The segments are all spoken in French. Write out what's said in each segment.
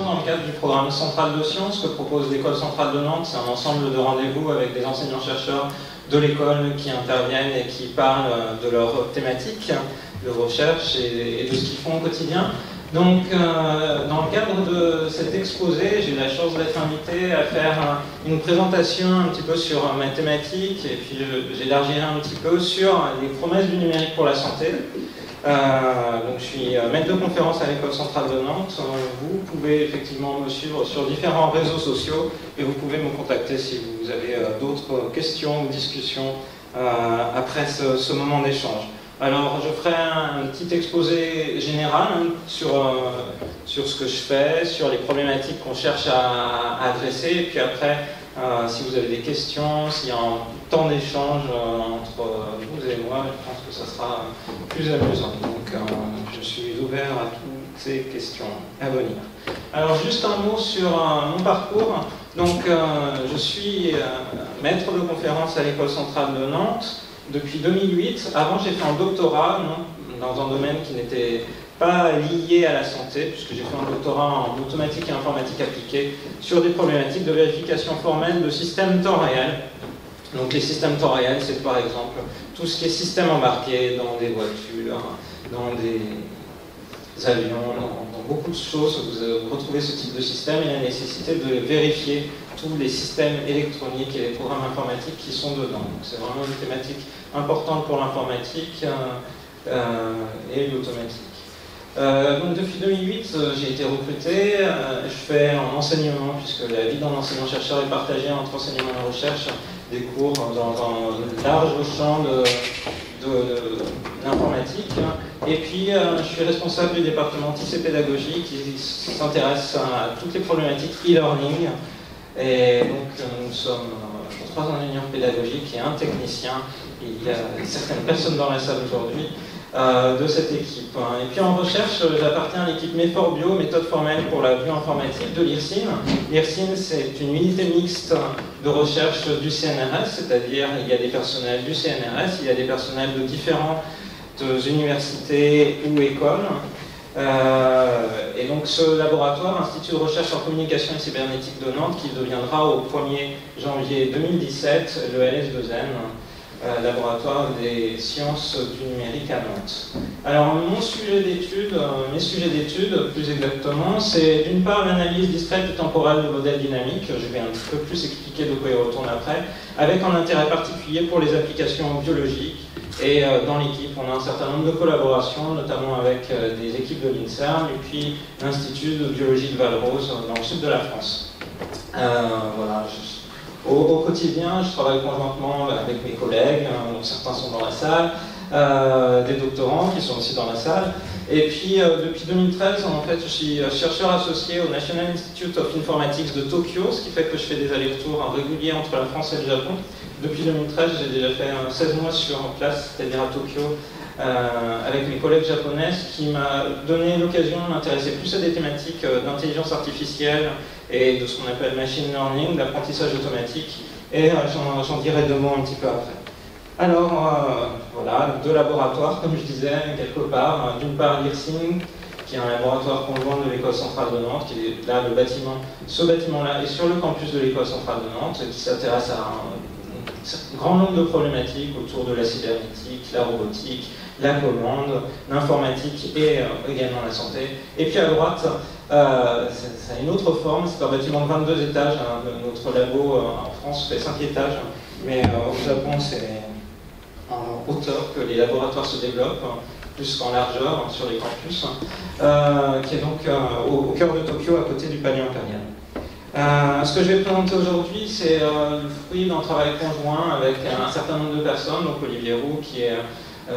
dans le cadre du programme Centrale de Sciences que propose l'École centrale de Nantes. C'est un ensemble de rendez-vous avec des enseignants-chercheurs de l'école qui interviennent et qui parlent de leur thématique de recherche et de ce qu'ils font au quotidien. Donc, dans le cadre de cet exposé, j'ai eu la chance d'être invité à faire une présentation un petit peu sur ma thématique, et puis j'élargirai un petit peu sur les promesses du numérique pour la santé. Donc, je suis maître de conférence à l'École centrale de Nantes. Vous pouvez effectivement me suivre sur différents réseaux sociaux, et vous pouvez me contacter si vous avez d'autres questions ou discussions après ce moment d'échange. Alors, je ferai un petit exposé général sur ce que je fais, sur les problématiques qu'on cherche à adresser, et puis après, si vous avez des questions, s'il y a un temps d'échange entre vous et moi, je pense que ça sera plus amusant. Donc, je suis ouvert à toutes ces questions à venir. Alors, juste un mot sur mon parcours. Donc, je suis maître de conférence à l'École centrale de Nantes depuis 2008. Avant, j'ai fait un doctorat dans un domaine qui n'était pas lié à la santé, puisque j'ai fait un doctorat en automatique et informatique appliquée sur des problématiques de vérification formelle de systèmes temps réel. Donc les systèmes temps réel, c'est par exemple tout ce qui est système embarqué dans des voitures, dans des avions, dans beaucoup de choses. Vous retrouvez ce type de système et la nécessité de vérifier tous les systèmes électroniques et les programmes informatiques qui sont dedans. Donc c'est vraiment une thématique importante pour l'informatique et l'automatique. Donc depuis 2008, j'ai été recruté. Je fais en enseignement, puisque la vie d'un enseignant-chercheur est partagée entre enseignement et recherche, des cours dans un large champ de l'informatique. Et puis, je suis responsable du département TIC pédagogie qui s'intéresse à toutes les problématiques e-learning. Et donc, nous sommes 3 ingénieurs pédagogiques et un technicien. Il y a certaines personnes dans la salle aujourd'hui de cette équipe. Et puis en recherche, j'appartiens à l'équipe MEFOR-Bio, méthode formelle pour la bioinformatique de l'IRSIN. L'IRSIN, c'est une unité mixte de recherche du CNRS, c'est-à-dire il y a des personnels du CNRS, il y a des personnels de différentes universités ou écoles. Et donc ce laboratoire, Institut de recherche en communication et cybernétique de Nantes, qui deviendra au 1er janvier 2017 le LS2N, laboratoire des sciences du numérique à Nantes. Alors mes sujets d'études plus exactement, c'est d'une part l'analyse discrète et temporelle de modèles dynamiques, je vais un petit peu plus expliquer de quoi il retourne après, avec un intérêt particulier pour les applications biologiques. Et dans l'équipe, on a un certain nombre de collaborations, notamment avec des équipes de l'INSERM et puis l'Institut de biologie de Valrose dans le sud de la France. Voilà. Au quotidien, je travaille conjointement avec mes collègues, dont certains sont dans la salle, des doctorants qui sont aussi dans la salle. Et puis, depuis 2013, en fait, je suis chercheur associé au National Institute of Informatics de Tokyo, ce qui fait que je fais des allers-retours réguliers entre la France et le Japon. Depuis 2013, j'ai déjà fait 16 mois sur place, c'est-à-dire à Tokyo, avec mes collègues japonaises, qui m'a donné l'occasion de m'intéresser plus à des thématiques d'intelligence artificielle et de ce qu'on appelle machine learning, d'apprentissage automatique, et j'en dirai 2 mots un petit peu après. Alors, voilà, 2 laboratoires, comme je disais, quelque part. D'une part, l'IRSIN, qui est un laboratoire conjoint de l'École centrale de Nantes, qui est là, ce bâtiment-là est sur le campus de l'École centrale de Nantes, qui s'intéresse à un grand nombre de problématiques autour de la cybernétique, la robotique, la commande, l'informatique et également la santé. Et puis à droite, ça a une autre forme, c'est un bâtiment de 22 étages. Notre labo en France fait 5 étages, mais au Japon c'est en hauteur que les laboratoires se développent, plus qu'en largeur sur les campus, qui est donc au cœur de Tokyo, à côté du palais impérial. Ce que je vais présenter aujourd'hui, c'est le fruit d'un travail conjoint avec un certain nombre de personnes, donc Olivier Roux, qui est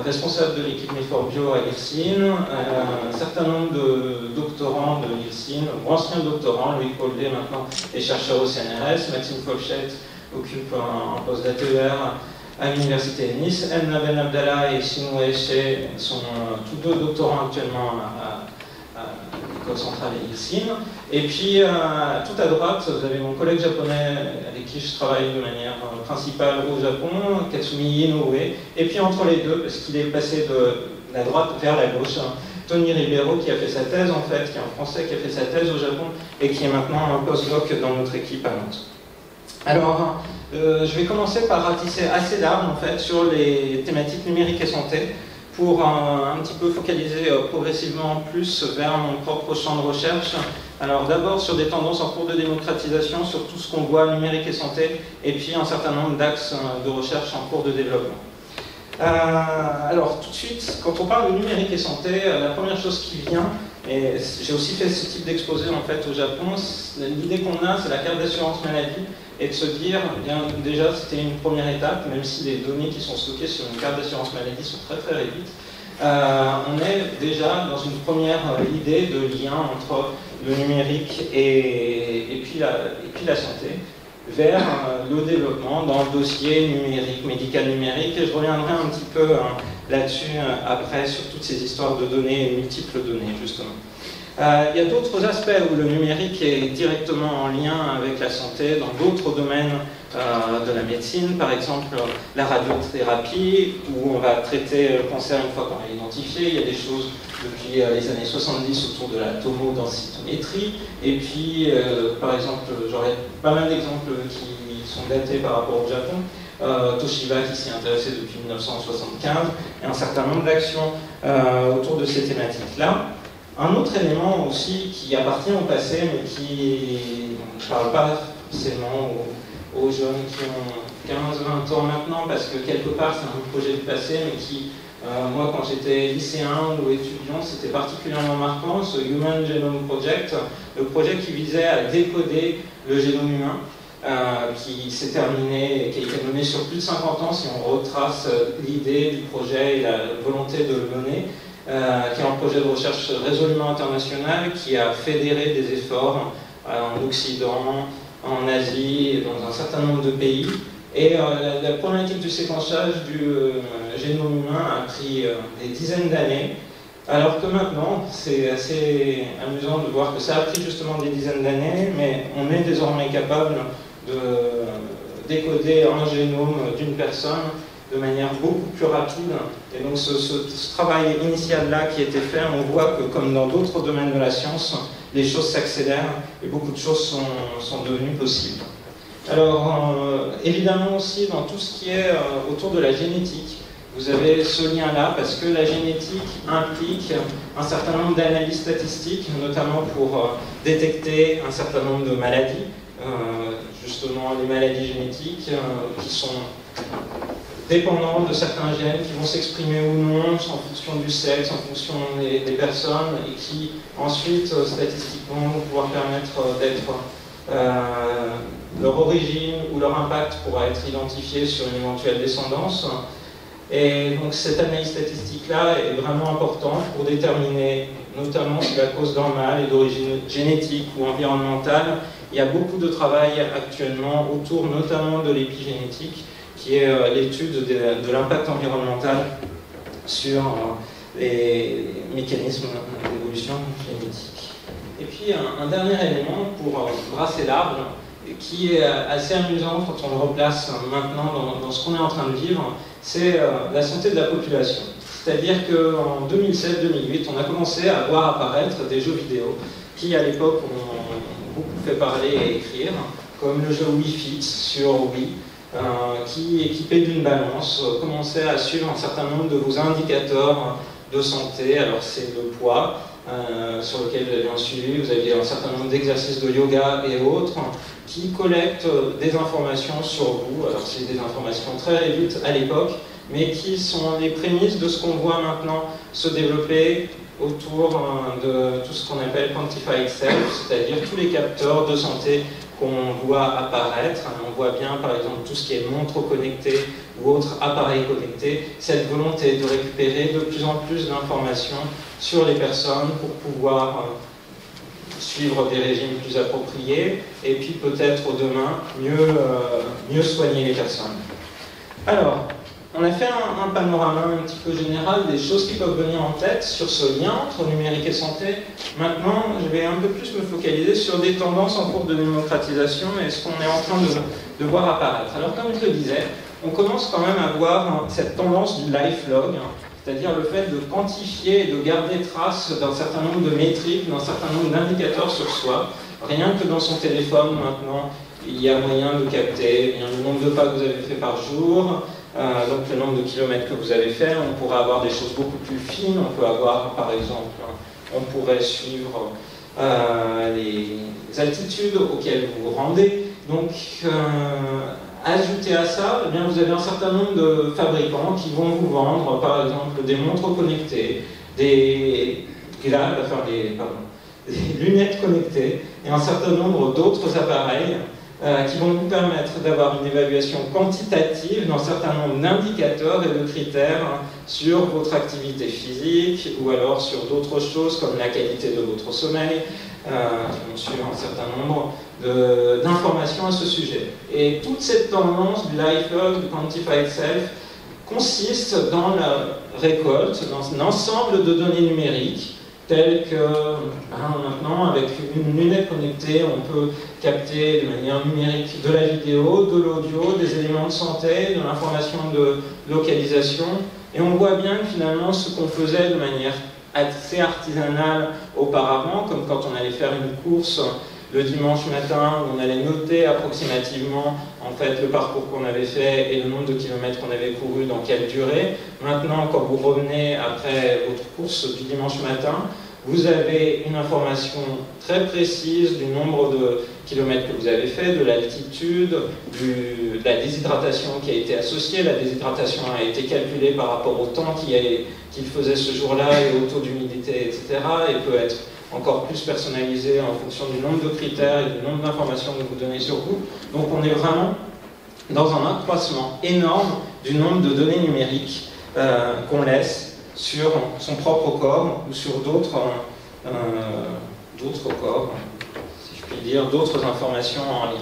responsable de l'équipe MEFOR-Bio à l'IRSIN, un certain nombre de doctorants de l'IRSIN, ou anciens doctorants, Louis Coldet maintenant est chercheur au CNRS, Maxime Folchette occupe un poste d'ATER à l'université de Nice, Emna Ben Abdallah et Shinwe Eche sont tous 2 doctorants actuellement à l'École centrale et l'IRSIN. Et puis, tout à droite, vous avez mon collègue japonais avec qui je travaille de manière principale au Japon, Katsumi Inoue. Et puis, entre les deux, parce qu'il est passé de la droite vers la gauche, Tony Ribeiro qui a fait sa thèse en fait, qui est un Français qui a fait sa thèse au Japon et qui est maintenant un postdoc dans notre équipe à Nantes. Alors, je vais commencer par ratisser assez large en fait sur les thématiques numériques et santé pour un petit peu focaliser progressivement plus vers mon propre champ de recherche. Alors d'abord sur des tendances en cours de démocratisation, sur tout ce qu'on voit numérique et santé, et puis un certain nombre d'axes de recherche en cours de développement. Alors tout de suite, quand on parle de numérique et santé, la première chose qui vient, et j'ai aussi fait ce type d'exposé en fait au Japon, l'idée qu'on a c'est la carte d'assurance maladie, et de se dire, bien, déjà c'était une première étape, même si les données qui sont stockées sur une carte d'assurance maladie sont très très réduites, on est déjà dans une première idée de lien entre le numérique et puis la santé, vers le développement dans le dossier numérique, médical numérique, et je reviendrai un petit peu là-dessus après sur toutes ces histoires de données et multiples données justement. Il y a d'autres aspects où le numérique est directement en lien avec la santé, dans d'autres domaines de la médecine, par exemple la radiothérapie, où on va traiter le cancer une fois qu'on l'a identifié. Il y a des choses depuis les années 70 autour de la tomodensitométrie, et puis par exemple, j'aurais pas mal d'exemples qui sont datés par rapport au Japon, Toshiba qui s'y intéressait depuis 1975, et un certain nombre d'actions autour de ces thématiques-là. Un autre élément aussi qui appartient au passé, mais qui ne parle pas forcément aux jeunes qui ont 15-20 ans maintenant, parce que quelque part c'est un projet du passé, mais qui, moi quand j'étais lycéen ou étudiant, c'était particulièrement marquant, ce Human Genome Project, le projet qui visait à décoder le génome humain, qui s'est terminé et qui a été mené sur plus de 50 ans si on retrace l'idée du projet et la volonté de le mener. Qui est un projet de recherche résolument international, qui a fédéré des efforts en Occident, en Asie, et dans un certain nombre de pays. Et la problématique du séquençage du génome humain a pris des dizaines d'années, alors que maintenant, c'est assez amusant de voir que ça a pris justement des dizaines d'années, mais on est désormais capable de décoder un génome d'une personne de manière beaucoup plus rapide. Et donc ce travail initial-là qui a été fait, on voit que comme dans d'autres domaines de la science, les choses s'accélèrent et beaucoup de choses sont devenues possibles. Alors évidemment aussi dans tout ce qui est autour de la génétique, vous avez ce lien-là parce que la génétique implique un certain nombre d'analyses statistiques, notamment pour détecter un certain nombre de maladies, justement les maladies génétiques qui sont dépendant de certains gènes qui vont s'exprimer ou non en fonction du sexe, en fonction des personnes, et qui ensuite, statistiquement, vont pouvoir permettre d'être leur origine ou leur impact pourra être identifié sur une éventuelle descendance. Et donc cette analyse statistique-là est vraiment importante pour déterminer notamment si la cause d'un mal est d'origine génétique ou environnementale. Il y a beaucoup de travail actuellement autour notamment de l'épigénétique, qui est l'étude de l'impact environnemental sur les mécanismes d'évolution génétique. Et puis un dernier élément pour brasser l'arbre, qui est assez amusant quand on le replace maintenant dans ce qu'on est en train de vivre, c'est la santé de la population. C'est-à-dire qu'en 2007-2008, on a commencé à voir apparaître des jeux vidéo qui, à l'époque, ont beaucoup fait parler et écrire, comme le jeu Wii Fit sur Wii, qui, équipé d'une balance, commençait à suivre un certain nombre de vos indicateurs de santé. Alors c'est le poids sur lequel vous avez un suivi, vous aviez un certain nombre d'exercices de yoga et autres, qui collectent des informations sur vous. Alors c'est des informations très réduites à l'époque, mais qui sont les prémices de ce qu'on voit maintenant se développer autour de tout ce qu'on appelle Quantified Self, c'est-à-dire tous les capteurs de santé qu'on voit apparaître. On voit bien par exemple tout ce qui est montre connectée ou autres appareils connectés, cette volonté de récupérer de plus en plus d'informations sur les personnes pour pouvoir suivre des régimes plus appropriés et puis peut-être demain mieux soigner les personnes. Alors, on a fait un panorama un petit peu général des choses qui peuvent venir en tête sur ce lien entre numérique et santé. Maintenant, je vais un peu plus me focaliser sur des tendances en cours de démocratisation et ce qu'on est en train de voir apparaître. Alors, comme je le disais, on commence quand même à voir cette tendance du lifelog c'est-à-dire le fait de quantifier et de garder trace d'un certain nombre de métriques, d'un certain nombre d'indicateurs sur soi. Rien que dans son téléphone maintenant, il y a moyen de capter le nombre de pas que vous avez fait par jour, donc le nombre de kilomètres que vous avez fait. On pourrait avoir des choses beaucoup plus fines, on peut avoir par exemple, on pourrait suivre les altitudes auxquelles vous vous rendez. Donc, ajouté à ça, eh bien, vous avez un certain nombre de fabricants qui vont vous vendre, par exemple, des montres connectées, des lunettes connectées et un certain nombre d'autres appareils qui vont vous permettre d'avoir une évaluation quantitative d'un certain nombre d'indicateurs et de critères sur votre activité physique ou alors sur d'autres choses comme la qualité de votre sommeil, qui vont suivre un certain nombre d'informations à ce sujet. Et toute cette tendance du LifeLog, du Quantified Self, consiste dans la récolte, dans un ensemble de données numériques, telles que maintenant, avec une lunette connectée, on peut capter de manière numérique de la vidéo, de l'audio, des éléments de santé, de l'information de localisation. Et on voit bien que finalement, ce qu'on faisait de manière assez artisanale auparavant, comme quand on allait faire une course le dimanche matin, où on allait noter approximativement en fait, le parcours qu'on avait fait et le nombre de kilomètres qu'on avait couru, dans quelle durée. Maintenant, quand vous revenez après votre course du dimanche matin, vous avez une information très précise du nombre de kilomètres que vous avez fait, de l'altitude, de la déshydratation qui a été associée. La déshydratation a été calculée par rapport au temps qu'il faisait ce jour-là et au taux d'humidité, etc. Et peut être encore plus personnalisée en fonction du nombre de critères et du nombre d'informations que vous donnez sur vous. Donc on est vraiment dans un accroissement énorme du nombre de données numériques qu'on laisse sur son propre corps ou sur d'autres corps, si je puis dire, d'autres informations en lien.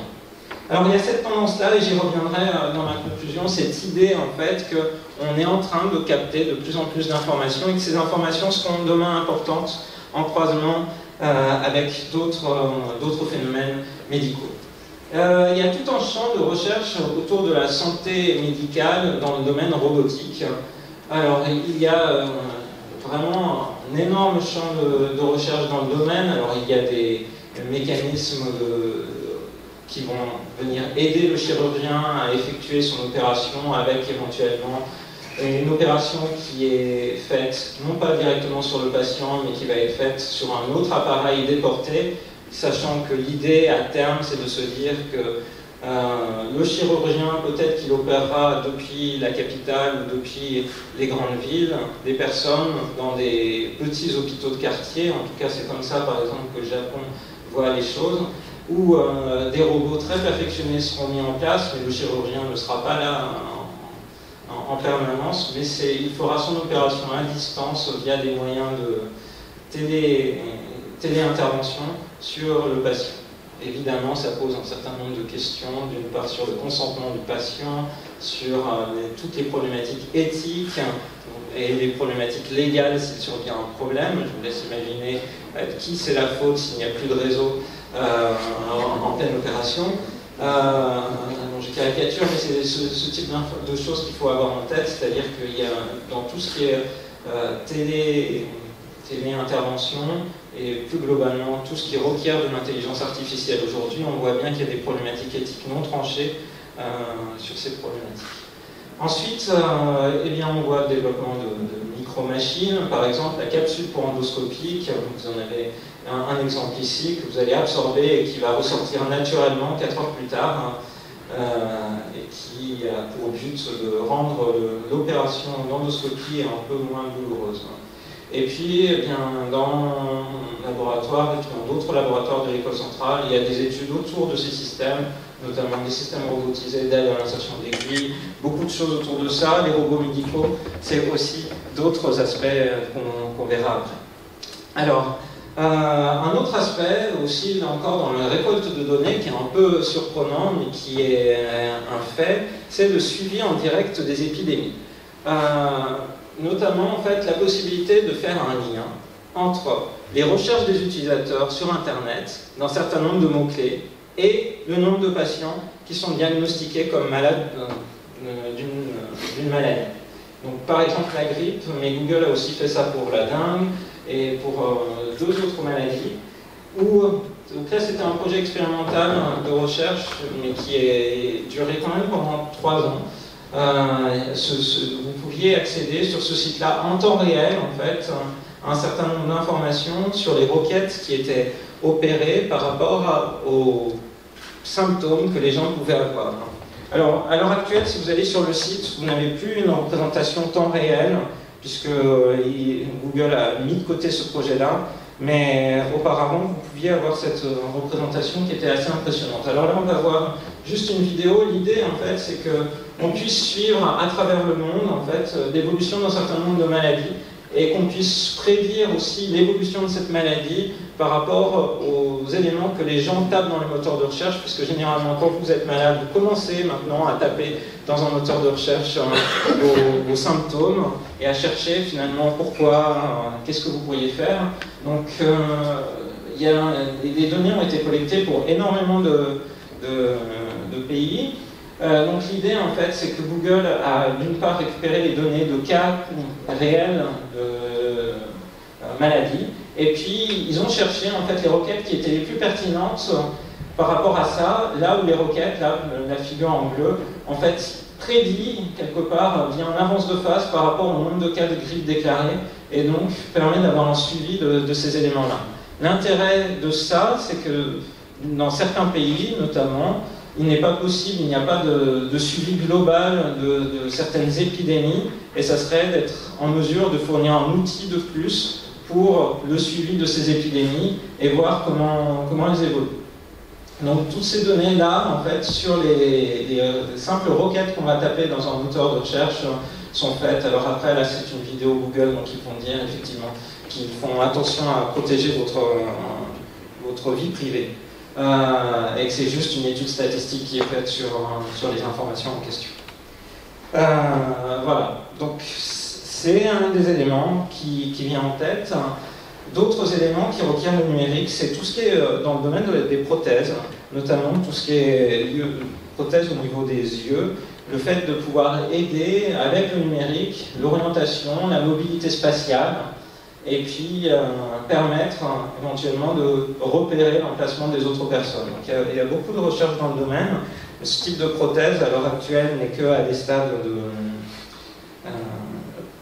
Alors il y a cette tendance-là, et j'y reviendrai dans ma conclusion, cette idée en fait qu'on est en train de capter de plus en plus d'informations et que ces informations seront demain importantes en croisement avec d'autres phénomènes médicaux. Il y a tout un champ de recherche autour de la santé médicale dans le domaine robotique. Alors, il y a vraiment un énorme champ de recherche dans le domaine. Alors, il y a des mécanismes qui vont venir aider le chirurgien à effectuer son opération avec éventuellement une opération qui est faite non pas directement sur le patient, mais qui va être faite sur un autre appareil déporté, sachant que l'idée à terme, c'est de se dire que le chirurgien, peut-être qu'il opérera depuis la capitale ou depuis les grandes villes, des personnes dans des petits hôpitaux de quartier, en tout cas c'est comme ça par exemple que le Japon voit les choses, où des robots très perfectionnés seront mis en place, mais le chirurgien ne sera pas là en permanence, mais il fera son opération à distance via des moyens de téléintervention sur le patient. Évidemment, ça pose un certain nombre de questions, d'une part sur le consentement du patient, sur toutes les problématiques éthiques et les problématiques légales s'il survient un problème. Je vous laisse imaginer qui c'est la faute s'il n'y a plus de réseau en pleine opération. Je caricature, mais c'est ce type de choses qu'il faut avoir en tête, c'est-à-dire qu'il y a dans tout ce qui est téléintervention et plus globalement tout ce qui requiert de l'intelligence artificielle aujourd'hui, on voit bien qu'il y a des problématiques éthiques non tranchées sur ces problématiques. Ensuite, eh bien, on voit le développement de micro-machines, par exemple la capsule pour endoscopie, vous en avez un exemple ici, que vous allez absorber et qui va ressortir naturellement 4 heures plus tard, et qui a pour but de rendre l'opération d'endoscopie un peu moins douloureuse. Et puis, eh bien, dans mon laboratoire et puis dans d'autres laboratoires de l'École centrale, il y a des études autour de ces systèmes, notamment des systèmes robotisés d'aide à l'insertion d'aiguilles, beaucoup de choses autour de ça. Les robots médicaux, c'est aussi d'autres aspects qu'on verra après. Alors, un autre aspect aussi, là encore, dans la récolte de données, qui est un peu surprenant, mais qui est un fait, c'est le suivi en direct des épidémies. Notamment, en fait, la possibilité de faire un lien entre les recherches des utilisateurs sur Internet, d'un certain nombre de mots-clés, et le nombre de patients qui sont diagnostiqués comme malades d'une maladie. Donc, par exemple la grippe, mais Google a aussi fait ça pour la dengue et pour deux autres maladies. Donc là, c'était un projet expérimental de recherche, mais qui a duré quand même pendant 3 ans. Vous pouviez accéder sur ce site-là en temps réel, en fait, à un certain nombre d'informations sur les requêtes qui étaient opérées par rapport aux symptômes que les gens pouvaient avoir. Alors, à l'heure actuelle, si vous allez sur le site, vous n'avez plus une représentation temps réel, puisque Google a mis de côté ce projet-là. Mais auparavant, vous pouviez avoir cette représentation qui était assez impressionnante. Alors là, on va voir juste une vidéo. L'idée, en fait, c'est qu'on puisse suivre à travers le monde, en fait, l'évolution d'un certain nombre de maladies et qu'on puisse prédire aussi l'évolution de cette maladie par rapport aux éléments que les gens tapent dans les moteurs de recherche, puisque généralement, quand vous êtes malade, vous commencez maintenant à taper dans un moteur de recherche vos symptômes et à chercher finalement pourquoi, qu'est-ce que vous pourriez faire. Donc, des données ont été collectées pour énormément de pays. Donc l'idée, en fait, c'est que Google a d'une part récupéré les données de cas réels de maladies, et puis ils ont cherché en fait les requêtes qui étaient les plus pertinentes par rapport à ça, là où les requêtes, là, la figure en bleu, en fait, prédit quelque part, vient en avance de phase par rapport au nombre de cas de grippe déclarés, et donc permet d'avoir un suivi de ces éléments-là. L'intérêt de ça, c'est que dans certains pays, notamment, il n'est pas possible, il n'y a pas de suivi global de certaines épidémies, et ça serait d'être en mesure de fournir un outil de plus pour le suivi de ces épidémies et voir comment elles évoluent. Donc toutes ces données-là, en fait, sur les simples requêtes qu'on va taper dans un moteur de recherche sont faites. Alors après, là c'est une vidéo Google, donc ils vont dire effectivement qu'ils font attention à protéger votre vie privée. Et que c'est juste une étude statistique qui est faite sur les informations en question. Voilà, donc c'est un des éléments qui vient en tête. D'autres éléments qui requièrent le numérique, c'est tout ce qui est dans le domaine des prothèses, notamment tout ce qui est prothèses au niveau des yeux, le fait de pouvoir aider avec le numérique l'orientation, la mobilité spatiale, et puis permettre éventuellement de repérer l'emplacement des autres personnes. Donc, il y a beaucoup de recherches dans le domaine. Ce type de prothèse, à l'heure actuelle, n'est qu'à des stades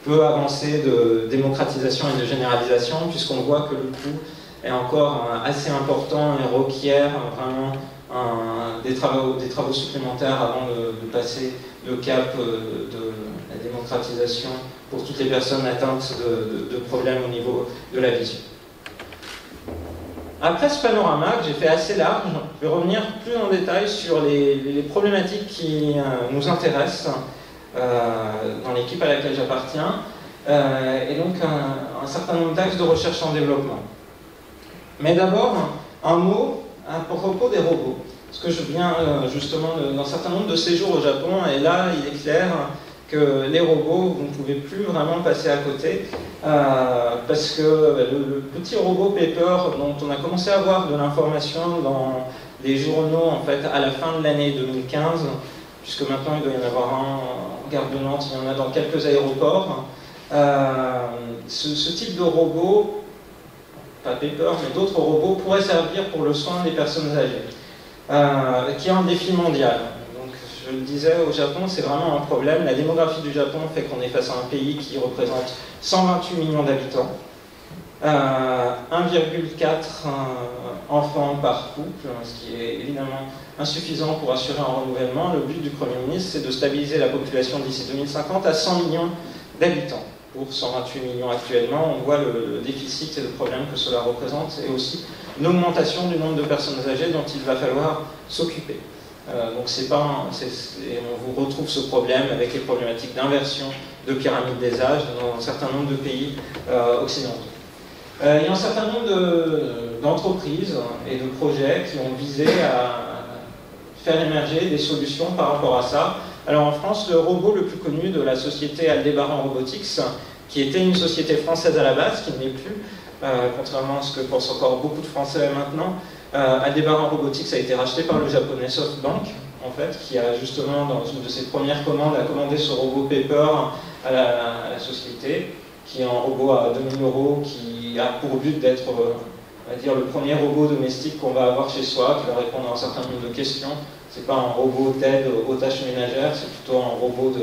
peu avancés de démocratisation et de généralisation, puisqu'on voit que le coût est encore assez important et requiert vraiment des travaux supplémentaires avant de passer le cap de la démocratisation pour toutes les personnes atteintes de problèmes au niveau de la vision. Après ce panorama que j'ai fait assez large, je vais revenir plus en détail sur les problématiques qui nous intéressent dans l'équipe à laquelle j'appartiens, et donc un certain nombre d'axes de recherche en développement. Mais d'abord, un mot à propos des robots. Parce que je viens justement d'un certain nombre de séjours au Japon, et là il est clair que les robots, vous ne pouvez plus vraiment passer à côté, parce que le petit robot Pepper, dont on a commencé à avoir de l'information dans les journaux en fait, à la fin de l'année 2015, puisque maintenant il doit y en avoir un en gare de Nantes, il y en a dans quelques aéroports, ce type de robot, pas Pepper, mais d'autres robots, pourraient servir pour le soin des personnes âgées, qui est un défi mondial. Je le disais, au Japon, c'est vraiment un problème. La démographie du Japon fait qu'on est face à un pays qui représente 128 millions d'habitants, 1,4 enfants par couple, ce qui est évidemment insuffisant pour assurer un renouvellement. Le but du Premier ministre, c'est de stabiliser la population d'ici 2050 à 100 millions d'habitants. Pour 128 millions actuellement, on voit le déficit et le problème que cela représente, et aussi une augmentation du nombre de personnes âgées dont il va falloir s'occuper. Donc on vous retrouve ce problème avec les problématiques d'inversion de pyramide des âges dans un certain nombre de pays occidentaux. Il y a un certain nombre d'entreprises et de projets qui ont visé à faire émerger des solutions par rapport à ça. Alors en France, le robot le plus connu de la société Aldebaran Robotics, qui était une société française à la base, qui ne l'est plus, contrairement à ce que pensent encore beaucoup de Français maintenant. Aldebaran Robotics a été racheté par le japonais SoftBank, en fait, qui a justement, dans une de ses premières commandes, a commandé ce robot Pepper à la société, qui est un robot à 2000 €, qui a pour but d'être, on va dire, le premier robot domestique qu'on va avoir chez soi, qui va répondre à un certain nombre de questions. C'est pas un robot d'aide aux tâches ménagères, c'est plutôt un robot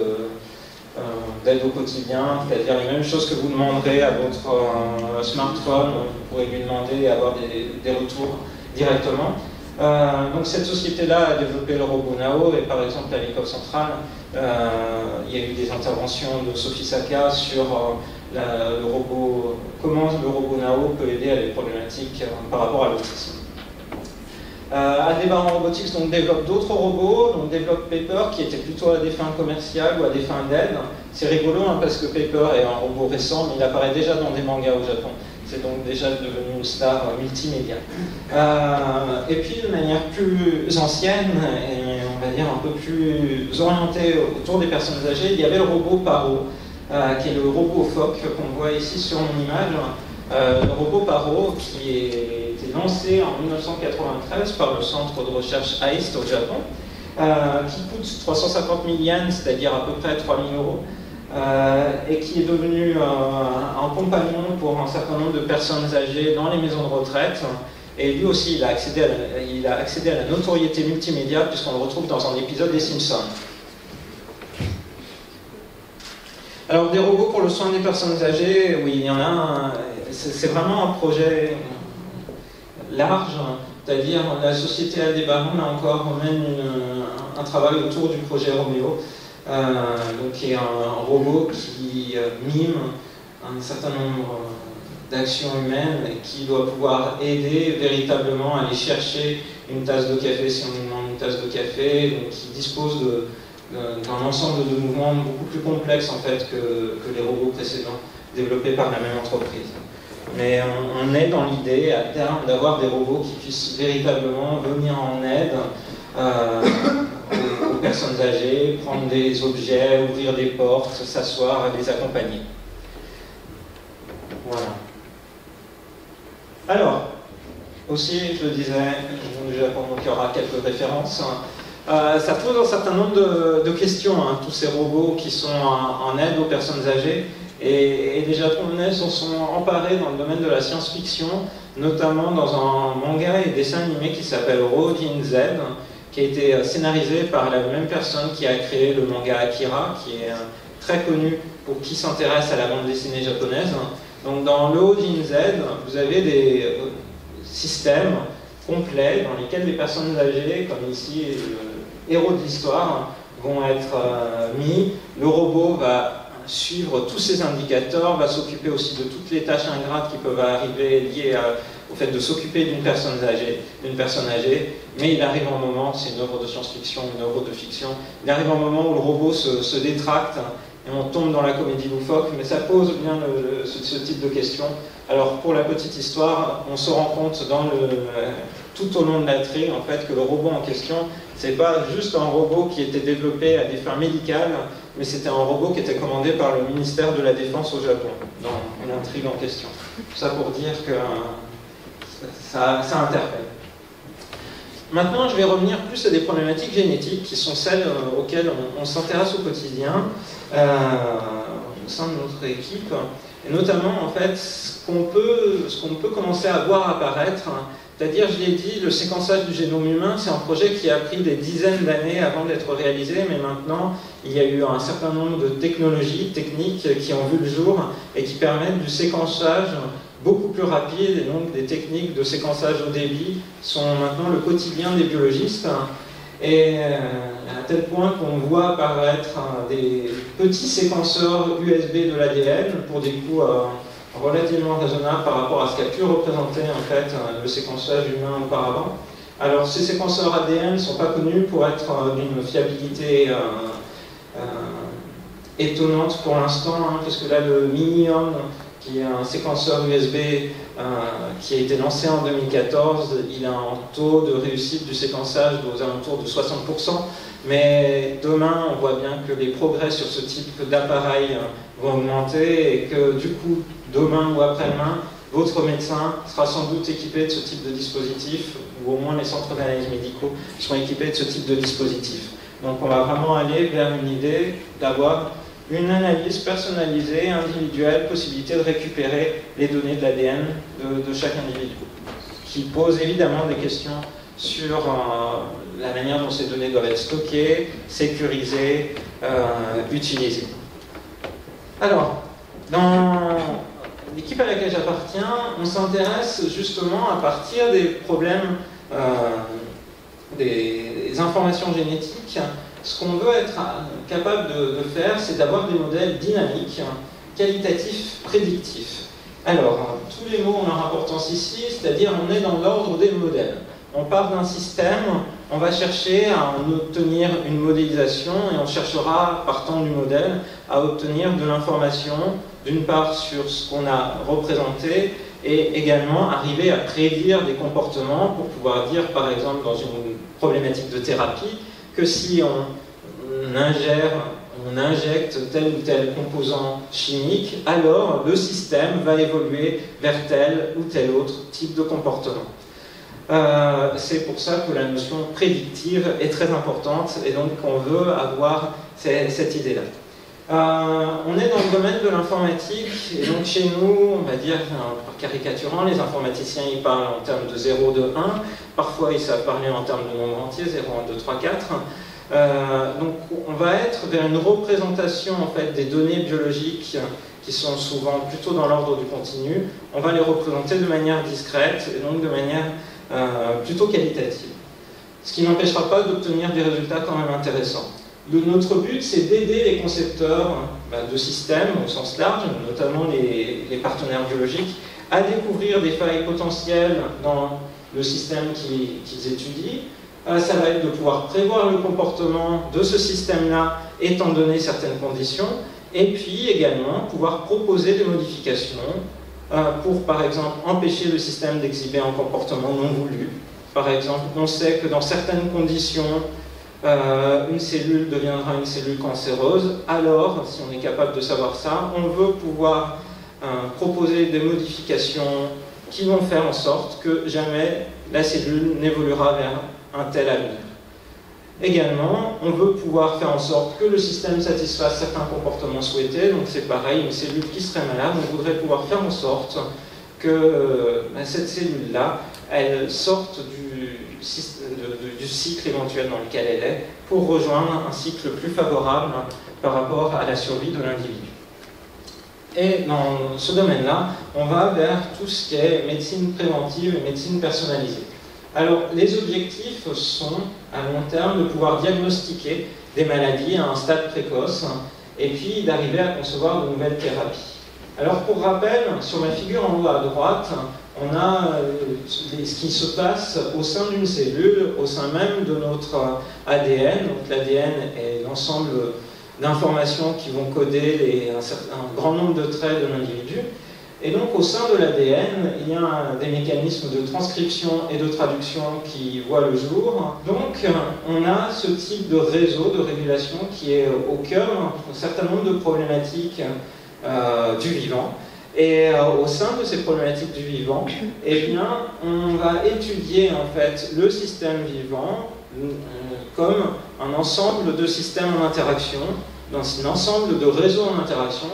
d'aide au quotidien, c'est-à-dire les mêmes choses que vous demanderez à votre smartphone, vous pourrez lui demander et avoir des retours directement. Donc cette société-là a développé le robot Nao, et par exemple à l'école centrale, il y a eu des interventions de Sophie Saka sur le robot, comment le robot Nao peut aider à des problématiques par rapport à l'autisme. Aldebaran Robotics donc, développe d'autres robots, donc développe Paper qui était plutôt à des fins commerciales ou à des fins d'aide. C'est rigolo hein, parce que Paper est un robot récent, mais il apparaît déjà dans des mangas au Japon. C'est donc déjà devenu une star multimédia. Et puis de manière plus ancienne, et on va dire un peu plus orientée autour des personnes âgées, il y avait le robot Paro, qui est le robot phoque qu'on voit ici sur mon image. Le robot Paro qui a été lancé en 1993 par le centre de recherche AIST au Japon, qui coûte 350 000 yens, c'est-à-dire à peu près 3 000 €, et qui est devenu un compagnon pour un certain nombre de personnes âgées dans les maisons de retraite. Et lui aussi, il a accédé à la notoriété multimédia puisqu'on le retrouve dans un épisode des Simpsons. Alors des robots pour le soin des personnes âgées, oui, il y en a un. C'est vraiment un projet large, c'est-à-dire la société Aldebaran là encore mène un travail autour du projet Roméo, donc qui est un robot qui mime un certain nombre d'actions humaines et qui doit pouvoir aider véritablement à aller chercher une tasse de café si on lui demande une tasse de café, donc qui dispose d'un ensemble de mouvements beaucoup plus complexes en fait que les robots précédents développés par la même entreprise. Mais on est dans l'idée à terme d'avoir des robots qui puissent véritablement venir en aide aux personnes âgées, prendre des objets, ouvrir des portes, s'asseoir et les accompagner. Voilà. Alors, aussi, je le disais, du Japon, donc il y aura quelques références. Ça pose un certain nombre de questions, hein, tous ces robots qui sont en aide aux personnes âgées. Et les Japonais s'en sont emparés dans le domaine de la science-fiction, notamment dans un manga et dessin animé qui s'appelle Rojin Z, qui a été scénarisé par la même personne qui a créé le manga Akira, qui est très connu pour qui s'intéresse à la bande dessinée japonaise. Donc dans le Rojin Z, vous avez des systèmes complets dans lesquels les personnes âgées, comme ici le héros de l'histoire, vont être mis. Le robot va suivre tous ces indicateurs, va s'occuper aussi de toutes les tâches ingrates qui peuvent arriver liées au fait de s'occuper d'une personne âgée, mais il arrive un moment, c'est une œuvre de science-fiction, une œuvre de fiction, il arrive un moment où le robot se détracte et on tombe dans la comédie loufoque, mais ça pose bien ce type de questions. Alors pour la petite histoire, on se rend compte tout au long de l'intrigue en fait que le robot en question, c'est pas juste un robot qui était développé à des fins médicales, mais c'était un robot qui était commandé par le ministère de la Défense au Japon, dans l'intrigue en question. Tout ça pour dire que ça interpelle. Maintenant, je vais revenir plus à des problématiques génétiques qui sont celles auxquelles on s'intéresse au quotidien au sein de notre équipe, et notamment en fait ce qu'on peut commencer à voir apparaître. C'est-à-dire, je l'ai dit, le séquençage du génome humain, c'est un projet qui a pris des dizaines d'années avant d'être réalisé, mais maintenant, il y a eu un certain nombre de techniques qui ont vu le jour et qui permettent du séquençage beaucoup plus rapide, et donc des techniques de séquençage au débit sont maintenant le quotidien des biologistes. Et à tel point qu'on voit apparaître des petits séquenceurs USB de l'ADN pour des coûts relativement raisonnable par rapport à ce qu'a pu représenter en fait le séquençage humain auparavant. Alors ces séquenceurs ADN ne sont pas connus pour être d'une fiabilité étonnante pour l'instant, hein, puisque là le Minion, qui est un séquenceur USB qui a été lancé en 2014, il a un taux de réussite du séquençage aux alentours de 60%, mais demain on voit bien que les progrès sur ce type d'appareil vont augmenter et que du coup demain ou après-demain, votre médecin sera sans doute équipé de ce type de dispositif, ou au moins les centres d'analyse médicaux seront équipés de ce type de dispositif. Donc on va vraiment aller vers une idée d'avoir une analyse personnalisée, individuelle, possibilité de récupérer les données de l'ADN de chaque individu, qui pose évidemment des questions sur la manière dont ces données doivent être stockées, sécurisées, utilisées. Alors, dans l'équipe à laquelle j'appartiens, on s'intéresse justement à partir des problèmes des informations génétiques. Ce qu'on veut être capable de faire, c'est d'avoir des modèles dynamiques, qualitatifs, prédictifs. Alors, tous les mots ont leur importance ici, c'est-à-dire on est dans l'ordre des modèles. On part d'un système, on va chercher à en obtenir une modélisation et on cherchera, partant du modèle, à obtenir de l'information, d'une part sur ce qu'on a représenté et également arriver à prédire des comportements pour pouvoir dire, par exemple, dans une problématique de thérapie, que si on injecte tel ou tel composant chimique, alors le système va évoluer vers tel ou tel autre type de comportement. C'est pour ça que la notion prédictive est très importante et donc on veut avoir cette idée-là. On est dans le domaine de l'informatique et donc chez nous, on va dire, par caricaturant, les informaticiens ils parlent en termes de 0, de 1, parfois ils savent parler en termes de nombres entiers, 0, 1, 2, 3, 4. Donc on va être vers une représentation en fait, des données biologiques qui sont souvent plutôt dans l'ordre du continu. On va les représenter de manière discrète et donc de manière plutôt qualitative. Ce qui n'empêchera pas d'obtenir des résultats quand même intéressants. Notre but, c'est d'aider les concepteurs de systèmes au sens large, notamment les partenaires biologiques, à découvrir des failles potentielles dans le système qu'ils étudient. Ça va être de pouvoir prévoir le comportement de ce système-là, étant donné certaines conditions, et puis également pouvoir proposer des modifications pour, par exemple, empêcher le système d'exhiber un comportement non voulu. Par exemple, on sait que dans certaines conditions, une cellule deviendra une cellule cancéreuse, alors, si on est capable de savoir ça, on veut pouvoir proposer des modifications qui vont faire en sorte que jamais la cellule n'évoluera vers un tel avenir. Également, on veut pouvoir faire en sorte que le système satisfasse certains comportements souhaités, donc c'est pareil, une cellule qui serait malade, on voudrait pouvoir faire en sorte que cette cellule-là, elle sorte du cycle éventuel dans lequel elle est, pour rejoindre un cycle plus favorable par rapport à la survie de l'individu. Et dans ce domaine-là, on va vers tout ce qui est médecine préventive et médecine personnalisée. Alors, les objectifs sont, à long terme, de pouvoir diagnostiquer des maladies à un stade précoce et puis d'arriver à concevoir de nouvelles thérapies. Alors, pour rappel, sur la figure en haut à droite, on a ce qui se passe au sein d'une cellule, au sein même de notre ADN. Donc, l'ADN est l'ensemble d'informations qui vont coder un grand nombre de traits de l'individu. Et donc, au sein de l'ADN, il y a des mécanismes de transcription et de traduction qui voient le jour. Donc, on a ce type de réseau de régulation qui est au cœur d'un certain nombre de problématiques du vivant. Et au sein de ces problématiques du vivant, eh bien, on va étudier en fait le système vivant comme un ensemble de systèmes en interaction, un ensemble de réseaux en interaction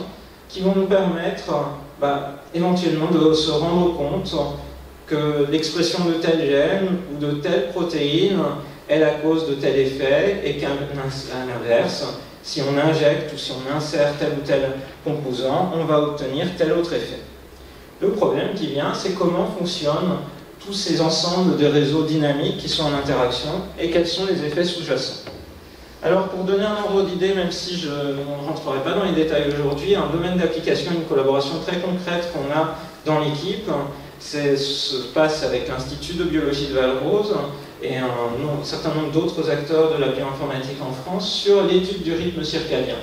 qui vont nous permettre éventuellement de se rendre compte que l'expression de tel gène ou de telle protéine est la cause de tel effet et qu'à l'inverse, si on injecte ou si on insère tel ou tel composant, on va obtenir tel autre effet. Le problème qui vient, c'est comment fonctionnent tous ces ensembles de réseaux dynamiques qui sont en interaction et quels sont les effets sous-jacents. Alors, pour donner un ordre d'idée, même si je ne rentrerai pas dans les détails aujourd'hui, un domaine d'application, une collaboration très concrète qu'on a dans l'équipe, se passe avec l'Institut de biologie de Valrose et un certain nombre d'autres acteurs de la bioinformatique en France sur l'étude du rythme circadien.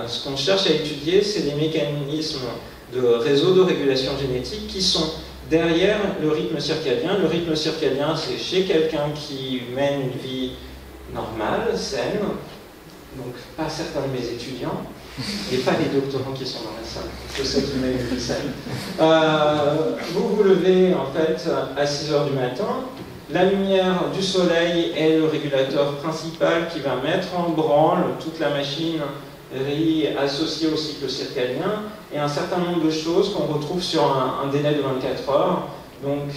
Ce qu'on cherche à étudier, c'est les mécanismes de réseaux de régulation génétique qui sont derrière le rythme circadien. Le rythme circadien, c'est chez quelqu'un qui mène une vie normale, saine, donc pas certains de mes étudiants, et pas les doctorants qui sont dans la salle, je sais qu'ils mènent une vie saine. Vous vous levez en fait à 6 h du matin, la lumière du soleil est le régulateur principal qui va mettre en branle toute la machine associé au cycle circadien, et un certain nombre de choses qu'on retrouve sur un délai de 24 heures. Donc,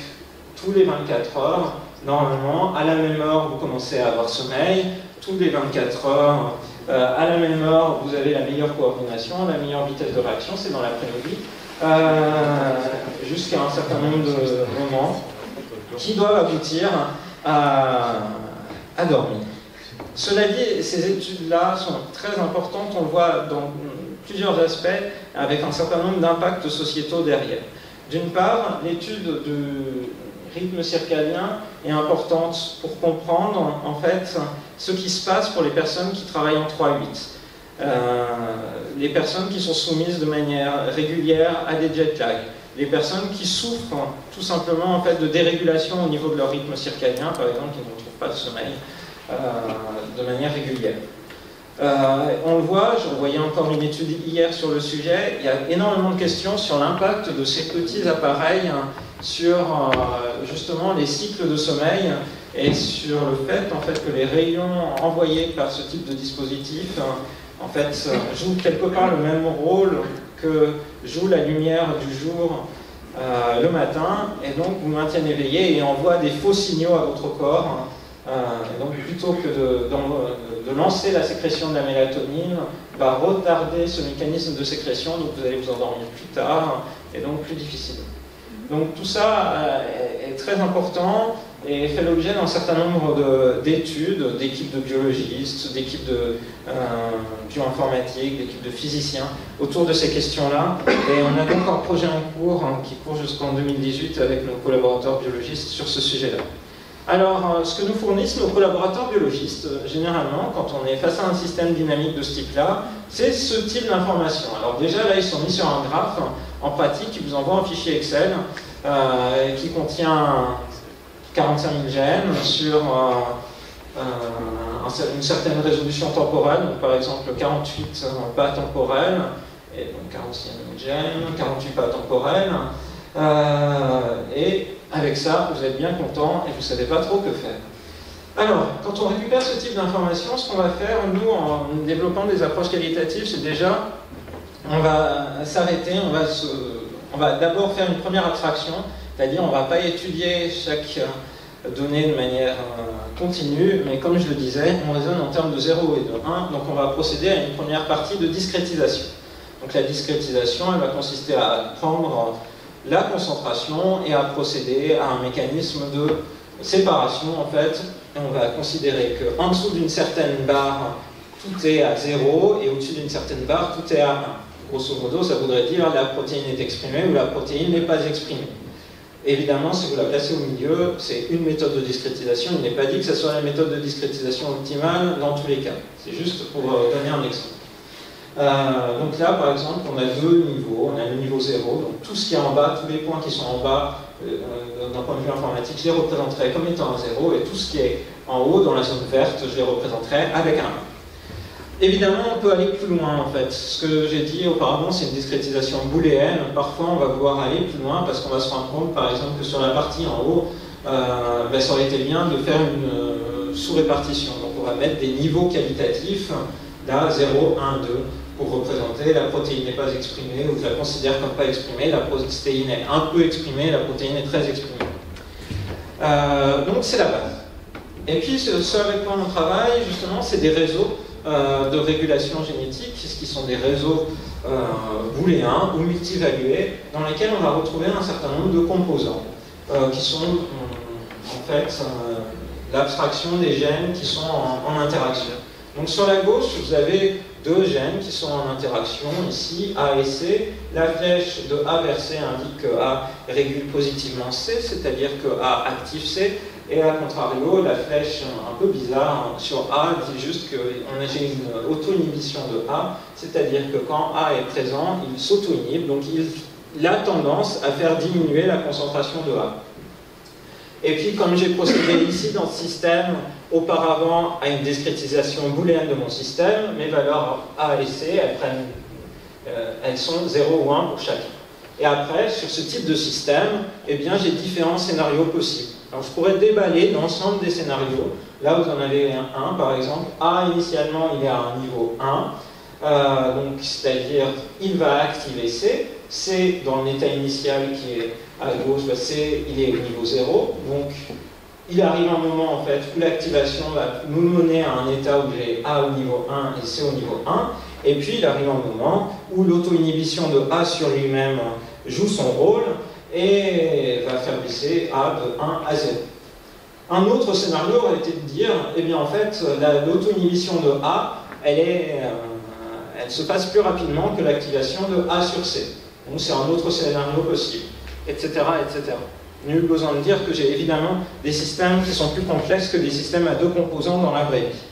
tous les 24 heures, normalement, à la même heure, vous commencez à avoir sommeil. Tous les 24 heures, à la même heure, vous avez la meilleure coordination, la meilleure vitesse de réaction, c'est dans l'après-midi, jusqu'à un certain nombre de moments qui doivent aboutir à dormir. Cela dit, ces études-là sont très importantes, on le voit dans plusieurs aspects, avec un certain nombre d'impacts sociétaux derrière. D'une part, l'étude du rythme circadien est importante pour comprendre, en fait, ce qui se passe pour les personnes qui travaillent en 3-8. Les personnes qui sont soumises de manière régulière à des jet lag. Les personnes qui souffrent tout simplement en fait, de dérégulation au niveau de leur rythme circadien, par exemple, qui ne retrouvent pas de sommeil de manière régulière. On le voit, je voyais encore une étude hier sur le sujet, il y a énormément de questions sur l'impact de ces petits appareils sur justement les cycles de sommeil et sur le fait, en fait que les rayons envoyés par ce type de dispositif en fait, jouent quelque part le même rôle que joue la lumière du jour le matin, et donc vous maintiennent éveillé et envoie des faux signaux à votre corps. Donc plutôt que de lancer la sécrétion de la mélatonine, va retarder ce mécanisme de sécrétion, donc vous allez vous endormir plus tard, et donc plus difficile. Donc tout ça est très important et fait l'objet d'un certain nombre d'études, d'équipes de biologistes, d'équipes de bioinformatiques, d'équipes de physiciens autour de ces questions-là. Et on a donc un projet en cours qui court jusqu'en 2018 avec nos collaborateurs biologistes sur ce sujet-là. Alors, ce que nous fournissent nos collaborateurs biologistes, généralement, quand on est face à un système dynamique de ce type-là, c'est ce type d'information. Alors déjà, là, ils sont mis sur un graphe, en pratique, qui vous envoie un fichier Excel qui contient 45 000 gènes sur une certaine résolution temporelle, donc par exemple 48 pas temporels, et donc 46 000 gènes, 48 pas temporels, et avec ça, vous êtes bien content et vous ne savez pas trop que faire. Alors, quand on récupère ce type d'informations, ce qu'on va faire, nous, en développant des approches qualitatives, c'est déjà, on va s'arrêter, on va d'abord faire une première abstraction, c'est-à-dire on ne va pas étudier chaque donnée de manière continue, mais comme je le disais, on raisonne en termes de 0 et de 1, donc on va procéder à une première partie de discrétisation. Donc la discrétisation, elle va consister à prendre la concentration et à procéder à un mécanisme de séparation en fait. Et on va considérer qu'en dessous d'une certaine barre, tout est à 0 et au-dessus d'une certaine barre, tout est à 1. Grosso modo, ça voudrait dire la protéine est exprimée ou la protéine n'est pas exprimée. Évidemment, si vous la placez au milieu, c'est une méthode de discrétisation. Il n'est pas dit que ce soit la méthode de discrétisation optimale dans tous les cas. C'est juste pour donner un exemple. Donc là, par exemple, on a deux niveaux. On a le niveau 0, donc tout ce qui est en bas, tous les points qui sont en bas, d'un point de vue informatique, je les représenterai comme étant un 0, et tout ce qui est en haut, dans la zone verte, je les représenterai avec un 1. Évidemment, on peut aller plus loin, en fait. Ce que j'ai dit auparavant, c'est une discrétisation booléenne. Parfois, on va vouloir aller plus loin, parce qu'on va se rendre compte, par exemple, que sur la partie en haut, ça aurait été bien de faire une sous-répartition. Donc, on va mettre des niveaux qualitatifs, là, 0, 1, 2, pour représenter la protéine n'est pas exprimée, ou je la considère comme pas exprimée, la protéine est un peu exprimée, la protéine est très exprimée. Donc c'est la base. Et puis ce avec quoi on travaille, justement, c'est des réseaux de régulation génétique, qui sont des réseaux booléens ou multivalués, dans lesquels on va retrouver un certain nombre de composants, qui sont en fait l'abstraction des gènes qui sont en interaction. Donc sur la gauche, vous avez deux gènes qui sont en interaction, ici, A et C. La flèche de A vers C indique que A régule positivement C, c'est-à-dire que A active C, et à contrario, la flèche un peu bizarre sur A dit juste que j'ai une auto-inhibition de A, c'est-à-dire que quand A est présent, il s'auto-inhibe, donc il a tendance à faire diminuer la concentration de A. Et puis, comme j'ai procédé ici dans ce système, auparavant à une discrétisation booléenne de mon système, mes valeurs A et C, elles sont 0 ou 1 pour chacun. Et après, sur ce type de système, eh bien, j'ai différents scénarios possibles. Alors, je pourrais déballer l'ensemble des scénarios. Là, vous en avez un, par exemple. A, initialement, il est à un niveau 1. donc c'est-à-dire il va activer C. C dans l'état initial qui est à gauche, bah, C il est au niveau 0. Donc il arrive un moment en fait où l'activation va nous mener à un état où j'ai A au niveau 1 et C au niveau 1. Et puis il arrive un moment où l'auto-inhibition de A sur lui-même joue son rôle et va faire baisser A de 1 à 0. Un autre scénario aurait été de dire, eh bien en fait, l'auto-inhibition de A, elle se passe plus rapidement que l'activation de A sur C. Donc c'est un autre scénario possible, etc., etc. Nul besoin de dire que j'ai évidemment des systèmes qui sont plus complexes que des systèmes à deux composants dans la vraie vie.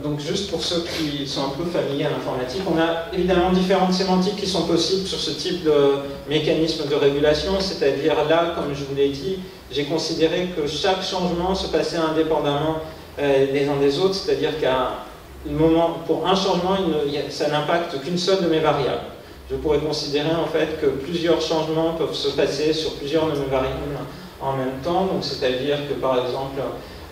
Donc juste pour ceux qui sont un peu familiers à l'informatique, on a évidemment différentes sémantiques qui sont possibles sur ce type de mécanisme de régulation, c'est-à-dire là, comme je vous l'ai dit, j'ai considéré que chaque changement se passait indépendamment les uns des autres, c'est-à-dire qu'à pour un changement, ça n'impacte qu'une seule de mes variables. Je pourrais considérer en fait que plusieurs changements peuvent se passer sur plusieurs de mes variables en même temps, donc c'est-à-dire que par exemple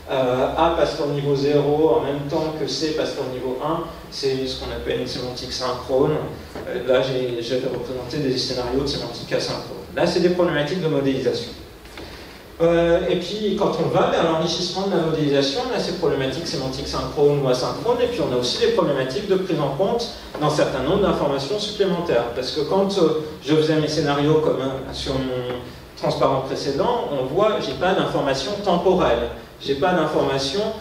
A passe au niveau 0 en même temps que C passe au niveau 1, c'est ce qu'on appelle une sémantique synchrone. Là j'ai représenté des scénarios de sémantique asynchrone. Là c'est des problématiques de modélisation. Et puis quand on va vers l'enrichissement de la modélisation, on a ces problématiques sémantiques synchrones ou asynchrones, et puis on a aussi des problématiques de prise en compte d'un certain nombre d'informations supplémentaires. Parce que quand je faisais mes scénarios comme sur mon transparent précédent, on voit j'ai pas d'informations temporelles, j'ai pas d'informations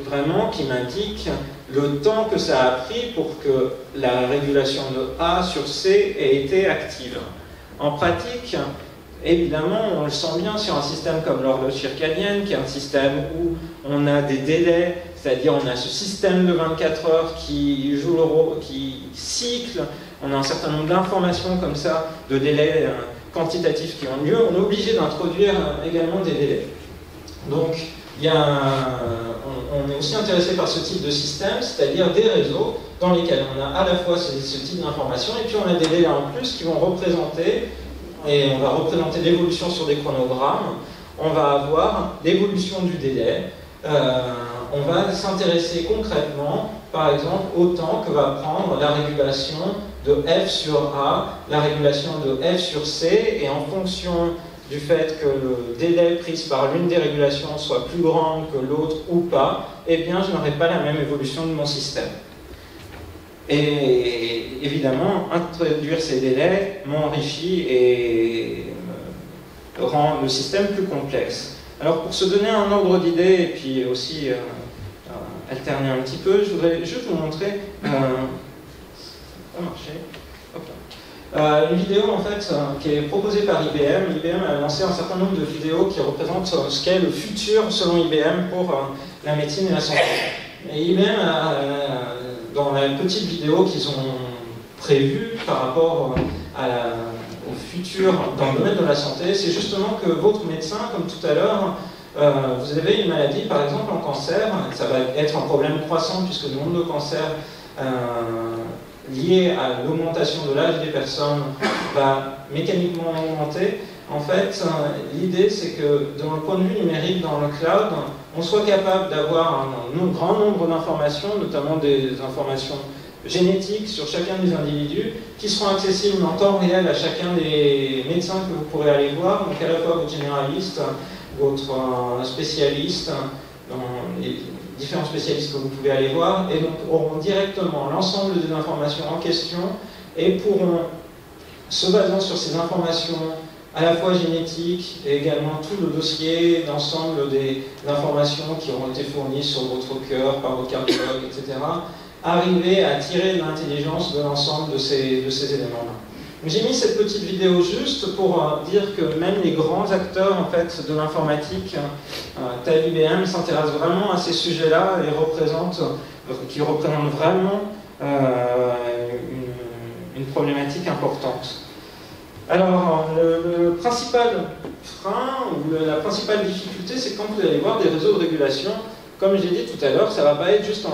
vraiment qui m'indiquent le temps que ça a pris pour que la régulation de A sur C ait été active. En pratique, évidemment, on le sent bien sur un système comme l'horloge circadienne, qui est un système où on a des délais, c'est-à-dire on a ce système de 24 heures qui joue le rôle, qui cycle, on a un certain nombre d'informations comme ça, de délais quantitatifs qui ont lieu, on est obligé d'introduire également des délais. Donc, on est aussi intéressé par ce type de système, c'est-à-dire des réseaux dans lesquels on a à la fois ce type d'informations, et puis on a des délais en plus qui vont représenter, et on va représenter l'évolution sur des chronogrammes, on va avoir l'évolution du délai, on va s'intéresser concrètement, par exemple, au temps que va prendre la régulation de F sur A, la régulation de F sur C, et en fonction du fait que le délai pris par l'une des régulations soit plus grand que l'autre ou pas, eh bien je n'aurai pas la même évolution de mon système. Et évidemment, introduire ces délais m'enrichit et rend le système plus complexe. Alors pour se donner un ordre d'idée et puis aussi alterner un petit peu, je voudrais juste vous montrer ça a marché. Une vidéo en fait qui est proposée par IBM. IBM a lancé un certain nombre de vidéos qui représentent ce qu'est le futur selon IBM pour la médecine et la santé. Et IBM dans la petite vidéo qu'ils ont prévue par rapport au futur dans le domaine de la santé, c'est justement que votre médecin, comme tout à l'heure, vous avez une maladie, par exemple en cancer, ça va être un problème croissant puisque le nombre de cancers lié à l'augmentation de l'âge des personnes va mécaniquement augmenter. En fait, l'idée c'est que dans le point de vue numérique dans le cloud, on soit capable d'avoir un grand nombre d'informations, notamment des informations génétiques sur chacun des individus, qui seront accessibles en temps réel à chacun des médecins que vous pourrez aller voir, donc à la fois votre généraliste, votre spécialiste, les différents spécialistes que vous pouvez aller voir, et donc auront directement l'ensemble des informations en question et pourront, se basant sur ces informations à la fois génétiques et également tout le dossier, l'ensemble des informations qui auront été fournies sur votre cœur, par votre cardiologue, etc., arriver à tirer de l'intelligence de l'ensemble de ces éléments-là. J'ai mis cette petite vidéo juste pour dire que même les grands acteurs en fait, de l'informatique, tel IBM, s'intéressent vraiment à ces sujets-là et qui représentent vraiment une problématique importante. Alors, le principal frein ou la principale difficulté, c'est quand vous allez voir des réseaux de régulation. Comme j'ai dit tout à l'heure, ça ne va pas être juste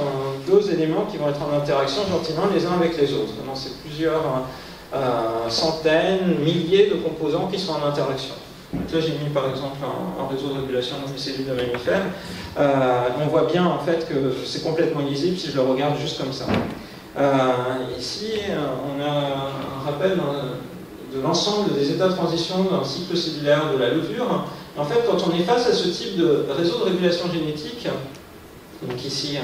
deux éléments qui vont être en interaction gentiment les uns avec les autres. Non, c'est plusieurs centaines, milliers de composants qui sont en interaction. Donc là j'ai mis par exemple un réseau de régulation de cellules de mammifères. On voit bien en fait que c'est complètement lisible si je le regarde juste comme ça. Ici on a un rappel de l'ensemble des états de transition d'un cycle cellulaire de la levure. En fait, quand on est face à ce type de réseau de régulation génétique, donc ici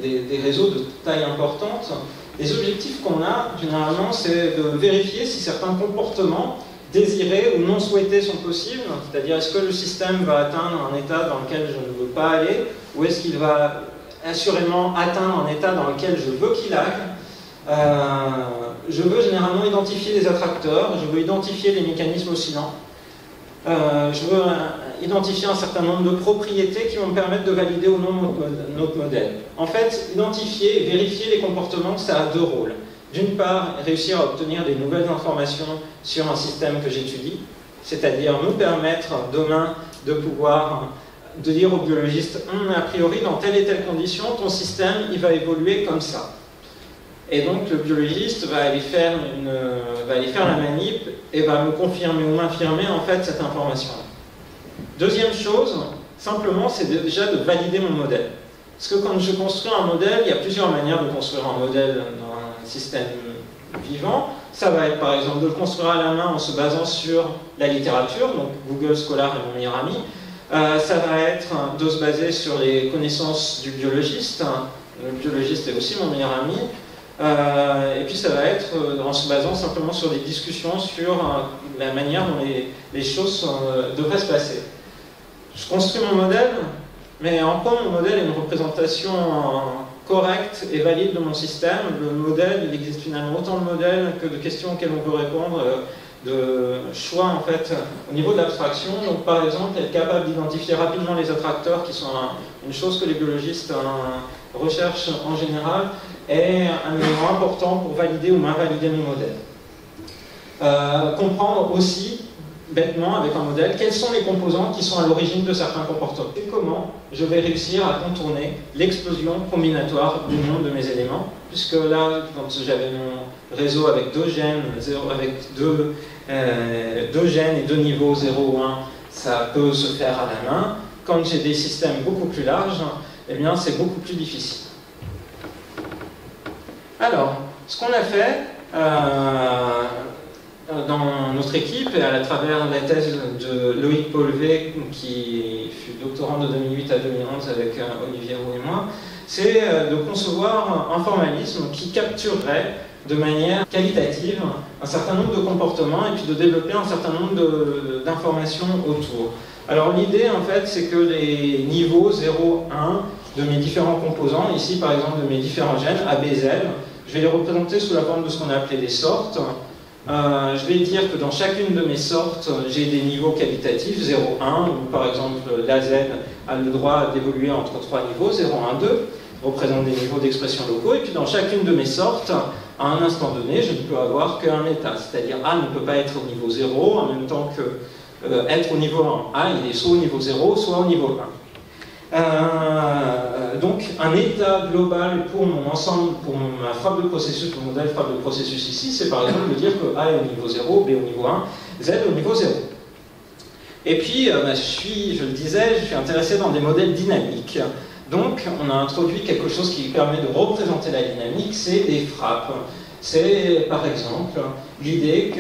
des réseaux de taille importante, les objectifs qu'on a généralement c'est de vérifier si certains comportements désirés ou non souhaités sont possibles, c'est-à-dire est-ce que le système va atteindre un état dans lequel je ne veux pas aller, ou est-ce qu'il va assurément atteindre un état dans lequel je veux qu'il aille. Je veux généralement identifier les attracteurs, je veux identifier les mécanismes oscillants, je veux identifier un certain nombre de propriétés qui vont me permettre de valider ou non notre modèle. En fait, identifier et vérifier les comportements, ça a deux rôles. D'une part, réussir à obtenir des nouvelles informations sur un système que j'étudie, c'est-à-dire nous permettre demain de pouvoir de dire aux biologistes a priori dans telle et telle condition, ton système il va évoluer comme ça. Et donc le biologiste va aller faire la manip et va me confirmer ou m'infirmer en fait cette information-là. Deuxième chose, simplement, c'est déjà de valider mon modèle. Parce que quand je construis un modèle, il y a plusieurs manières de construire un modèle dans un système vivant. Ça va être par exemple de le construire à la main en se basant sur la littérature, donc Google Scholar est mon meilleur ami. Ça va être de se baser sur les connaissances du biologiste. Le biologiste est aussi mon meilleur ami. Et puis ça va être en se basant simplement sur des discussions sur la manière dont les choses devraient se passer. Je construis mon modèle, mais en quoi mon modèle est une représentation correcte et valide de mon système. Le modèle, il existe finalement autant de modèles que de questions auxquelles on peut répondre, de choix en fait au niveau de l'abstraction. Donc par exemple, être capable d'identifier rapidement les attracteurs, qui sont une chose que les biologistes recherchent en général, est un élément important pour valider ou m'invalider mon modèle. Comprendre aussi, bêtement, avec un modèle, quels sont les composants qui sont à l'origine de certains comportements. Et comment je vais réussir à contourner l'explosion combinatoire du nombre de mes éléments, puisque là, quand j'avais mon réseau avec deux gènes, deux gènes et deux niveaux 0 ou 1, ça peut se faire à la main. Quand j'ai des systèmes beaucoup plus larges, eh bien, c'est beaucoup plus difficile. Alors, ce qu'on a fait dans notre équipe, et à travers la thèse de Loïc Polvé, qui fut doctorant de 2008 à 2011 avec Olivier Roux et moi, c'est de concevoir un formalisme qui capturerait de manière qualitative un certain nombre de comportements et puis de développer un certain nombre d'informations autour. Alors l'idée, en fait, c'est que les niveaux 0, 1 de mes différents composants, ici par exemple de mes différents gènes, A, B, Z, je vais les représenter sous la forme de ce qu'on a appelé des sortes. Je vais dire que dans chacune de mes sortes, j'ai des niveaux qualitatifs, 0, 1, où par exemple la Z a le droit d'évoluer entre trois niveaux, 0, 1, 2, représente des niveaux d'expression locaux, et puis dans chacune de mes sortes, à un instant donné, je ne peux avoir qu'un état, c'est-à-dire A ne peut pas être au niveau 0, en même temps que être au niveau 1. A, il est soit au niveau 0, soit au niveau 1. Donc un état global pour mon ensemble, pour ma frappe de processus, mon modèle frappe de processus ici, c'est par exemple de dire que A est au niveau 0, B au niveau 1, Z au niveau 0. Et puis, je le disais, je suis intéressé dans des modèles dynamiques. Donc, on a introduit quelque chose qui permet de représenter la dynamique, c'est des frappes. C'est, par exemple, l'idée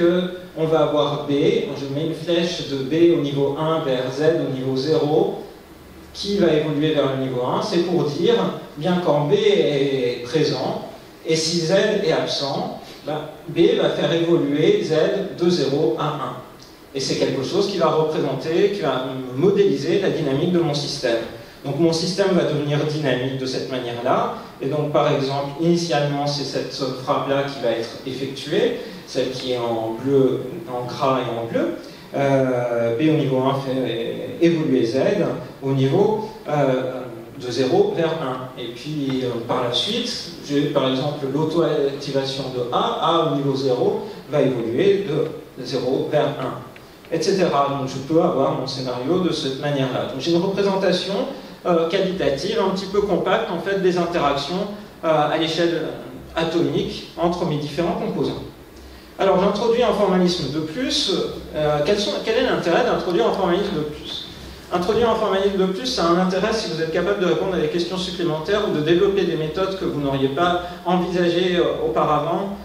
qu'on va avoir B, je mets une flèche de B au niveau 1 vers Z au niveau 0, qui va évoluer vers le niveau 1, c'est pour dire, bien quand B est présent, et si Z est absent, B va faire évoluer Z de 0 à 1. Et c'est quelque chose qui va représenter, qui va modéliser la dynamique de mon système. Donc mon système va devenir dynamique de cette manière-là, et donc par exemple, initialement, c'est cette frappe-là qui va être effectuée, celle qui est en bleu, en gras et en bleu. B au niveau 1 fait évoluer Z au niveau de 0 vers 1. Et puis par la suite, j'ai par exemple l'auto-activation de A au niveau 0 va évoluer de 0 vers 1, etc. Donc je peux avoir mon scénario de cette manière-là. Donc j'ai une représentation qualitative, un petit peu compacte en fait des interactions à l'échelle atomique entre mes différents composants. Alors j'introduis un formalisme de plus. Quel est l'intérêt d'introduire un formalisme de plus? Introduire un formalisme de plus, ça a un intérêt si vous êtes capable de répondre à des questions supplémentaires ou de développer des méthodes que vous n'auriez pas envisagées auparavant.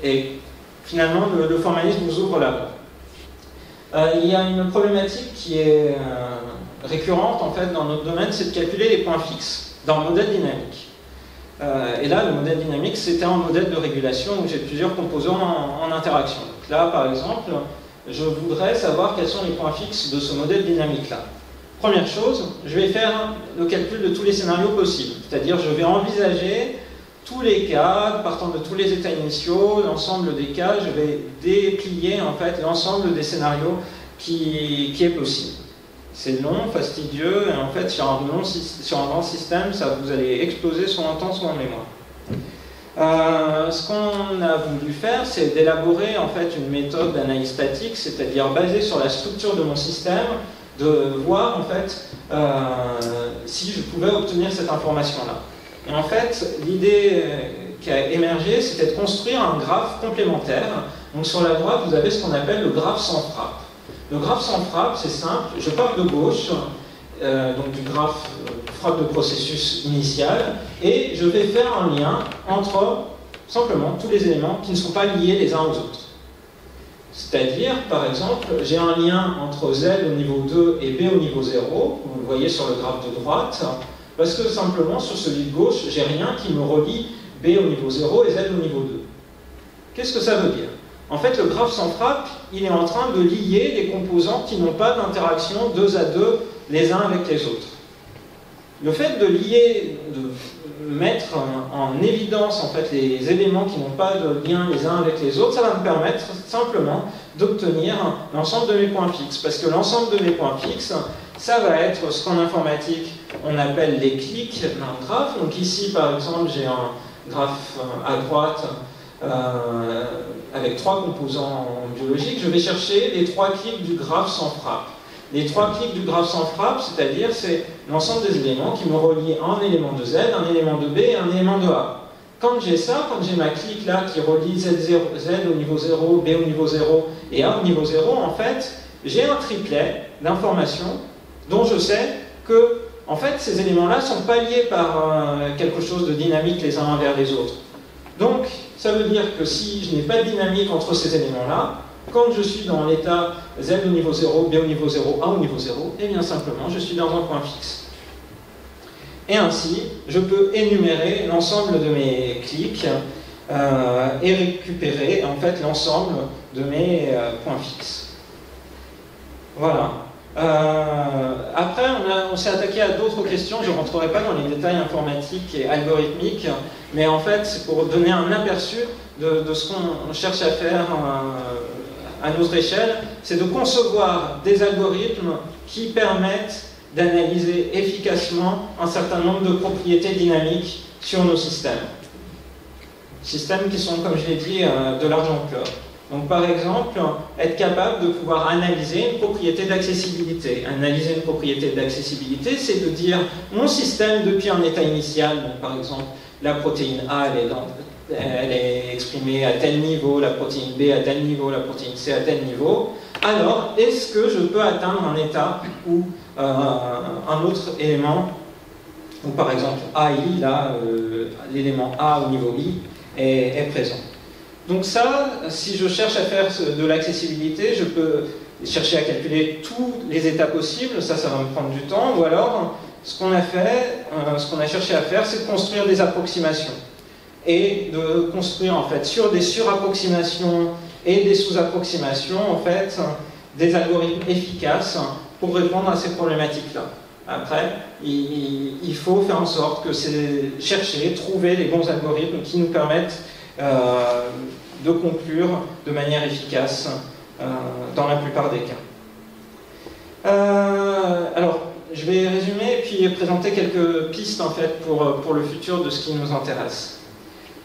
Et finalement, le formalisme vous ouvre la voie. Il y a une problématique qui est récurrente en fait dans notre domaine, c'est de calculer les points fixes dans le modèle dynamique. Et là, le modèle dynamique, c'était un modèle de régulation où j'ai plusieurs composants en interaction. Donc là, par exemple, je voudrais savoir quels sont les points fixes de ce modèle dynamique-là. Première chose, je vais faire le calcul de tous les scénarios possibles. C'est-à-dire, je vais envisager tous les cas, partant de tous les états initiaux, l'ensemble des cas, je vais déplier en fait l'ensemble des scénarios qui est possible. C'est long, fastidieux, et en fait, sur un grand système, vous allez exploser soit en temps, soit en mémoire. Ce qu'on a voulu faire, c'est d'élaborer en fait une méthode d'analyse statique, c'est-à-dire basée sur la structure de mon système, de voir en fait si je pouvais obtenir cette information-là. Et en fait, l'idée qui a émergé, c'était de construire un graphe complémentaire. Donc sur la droite, vous avez ce qu'on appelle le graphe sans frappe. Le graphe sans frappe, c'est simple, je pars de gauche, donc du graphe frappe de processus initial, et je vais faire un lien entre simplement tous les éléments qui ne sont pas liés les uns aux autres. C'est-à-dire, par exemple, j'ai un lien entre Z au niveau 2 et B au niveau 0, vous le voyez sur le graphe de droite, parce que simplement sur celui de gauche, j'ai rien qui me relie B au niveau 0 et Z au niveau 2. Qu'est-ce que ça veut dire? En fait, le graphe sans frappe, il est en train de lier des composants qui n'ont pas d'interaction 2 à 2 les uns avec les autres. Le fait de lier, de mettre en évidence en fait, les éléments qui n'ont pas de lien les uns avec les autres, ça va me permettre simplement d'obtenir l'ensemble de mes points fixes. Parce que l'ensemble de mes points fixes, ça va être ce qu'en informatique on appelle les clics d'un graphe. Donc ici, par exemple, j'ai un graphe à droite avec 3 composants biologiques. Je vais chercher les 3 clics du graphe sans frappe. Les 3 clics du graphe sans frappe, c'est-à-dire c'est l'ensemble des éléments qui me relient un élément de Z, un élément de B et un élément de A. Quand j'ai ça, quand j'ai ma clique là qui relie Z au niveau 0, B au niveau 0 et A au niveau 0, en fait, j'ai un triplet d'informations dont je sais que en fait, ces éléments-là ne sont pas liés par quelque chose de dynamique les uns vers les autres. Donc, ça veut dire que si je n'ai pas de dynamique entre ces éléments-là, quand je suis dans l'état Z au niveau 0, B au niveau 0, A au niveau 0, et bien simplement, je suis dans un point fixe. Et ainsi, je peux énumérer l'ensemble de mes clics et récupérer en fait l'ensemble de mes points fixes. Voilà. Après, on s'est attaqué à d'autres questions, je ne rentrerai pas dans les détails informatiques et algorithmiques, mais en fait, c'est pour donner un aperçu de ce qu'on cherche à faire à notre échelle, c'est de concevoir des algorithmes qui permettent d'analyser efficacement un certain nombre de propriétés dynamiques sur nos systèmes. Systèmes qui sont, comme je l'ai dit, de large ampleur. Donc par exemple, être capable de pouvoir analyser une propriété d'accessibilité. Analyser une propriété d'accessibilité, c'est de dire mon système depuis un état initial, donc par exemple la protéine A, elle est exprimée à tel niveau, la protéine B à tel niveau, la protéine C à tel niveau. Alors, est-ce que je peux atteindre un état où un autre élément, ou par exemple AI, là, l'élément A au niveau I est présent. Donc ça, si je cherche à faire de l'accessibilité, je peux chercher à calculer tous les états possibles, ça va me prendre du temps, ou alors, ce qu'on a fait, ce qu'on a cherché à faire, c'est de construire des approximations. Et de construire, en fait, sur des surapproximations et des sous-approximations, en fait, des algorithmes efficaces pour répondre à ces problématiques-là. Après, il faut faire en sorte que c'est chercher, trouver les bons algorithmes qui nous permettent de conclure de manière efficace dans la plupart des cas. Alors, je vais résumer et puis présenter quelques pistes en fait, pour le futur de ce qui nous intéresse.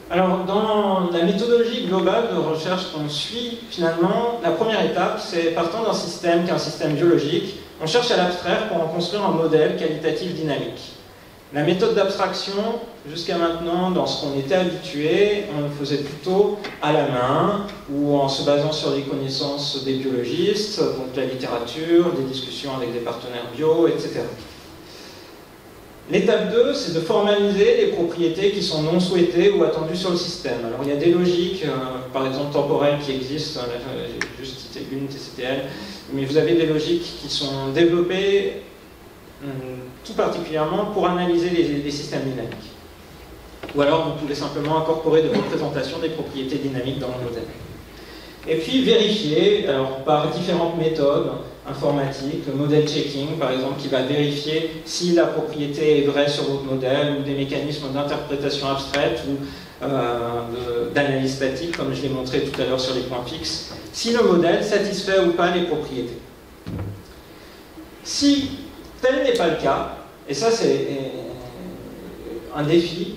Alors, dans la méthodologie globale de recherche qu'on suit, finalement, la première étape, c'est partant d'un système qui est un système biologique, on cherche à l'abstraire pour en construire un modèle qualitatif dynamique. La méthode d'abstraction, jusqu'à maintenant, dans ce qu'on était habitué, on le faisait plutôt à la main, ou en se basant sur les connaissances des biologistes, donc la littérature, des discussions avec des partenaires bio, etc. L'étape 2, c'est de formaliser les propriétés qui sont non souhaitées ou attendues sur le système. Alors il y a des logiques, par exemple temporelles, qui existent, j'ai juste cité une, TCTL, mais vous avez des logiques qui sont développées tout particulièrement pour analyser les systèmes dynamiques. Ou alors vous pouvez simplement incorporer des représentations des propriétés dynamiques dans le modèle. Et puis vérifier, alors par différentes méthodes informatiques, le modèle checking par exemple, qui va vérifier si la propriété est vraie sur votre modèle, ou des mécanismes d'interprétation abstraite ou d'analyse statique, comme je l'ai montré tout à l'heure sur les points fixes, si le modèle satisfait ou pas les propriétés. Si tel n'est pas le cas, et ça c'est un défi,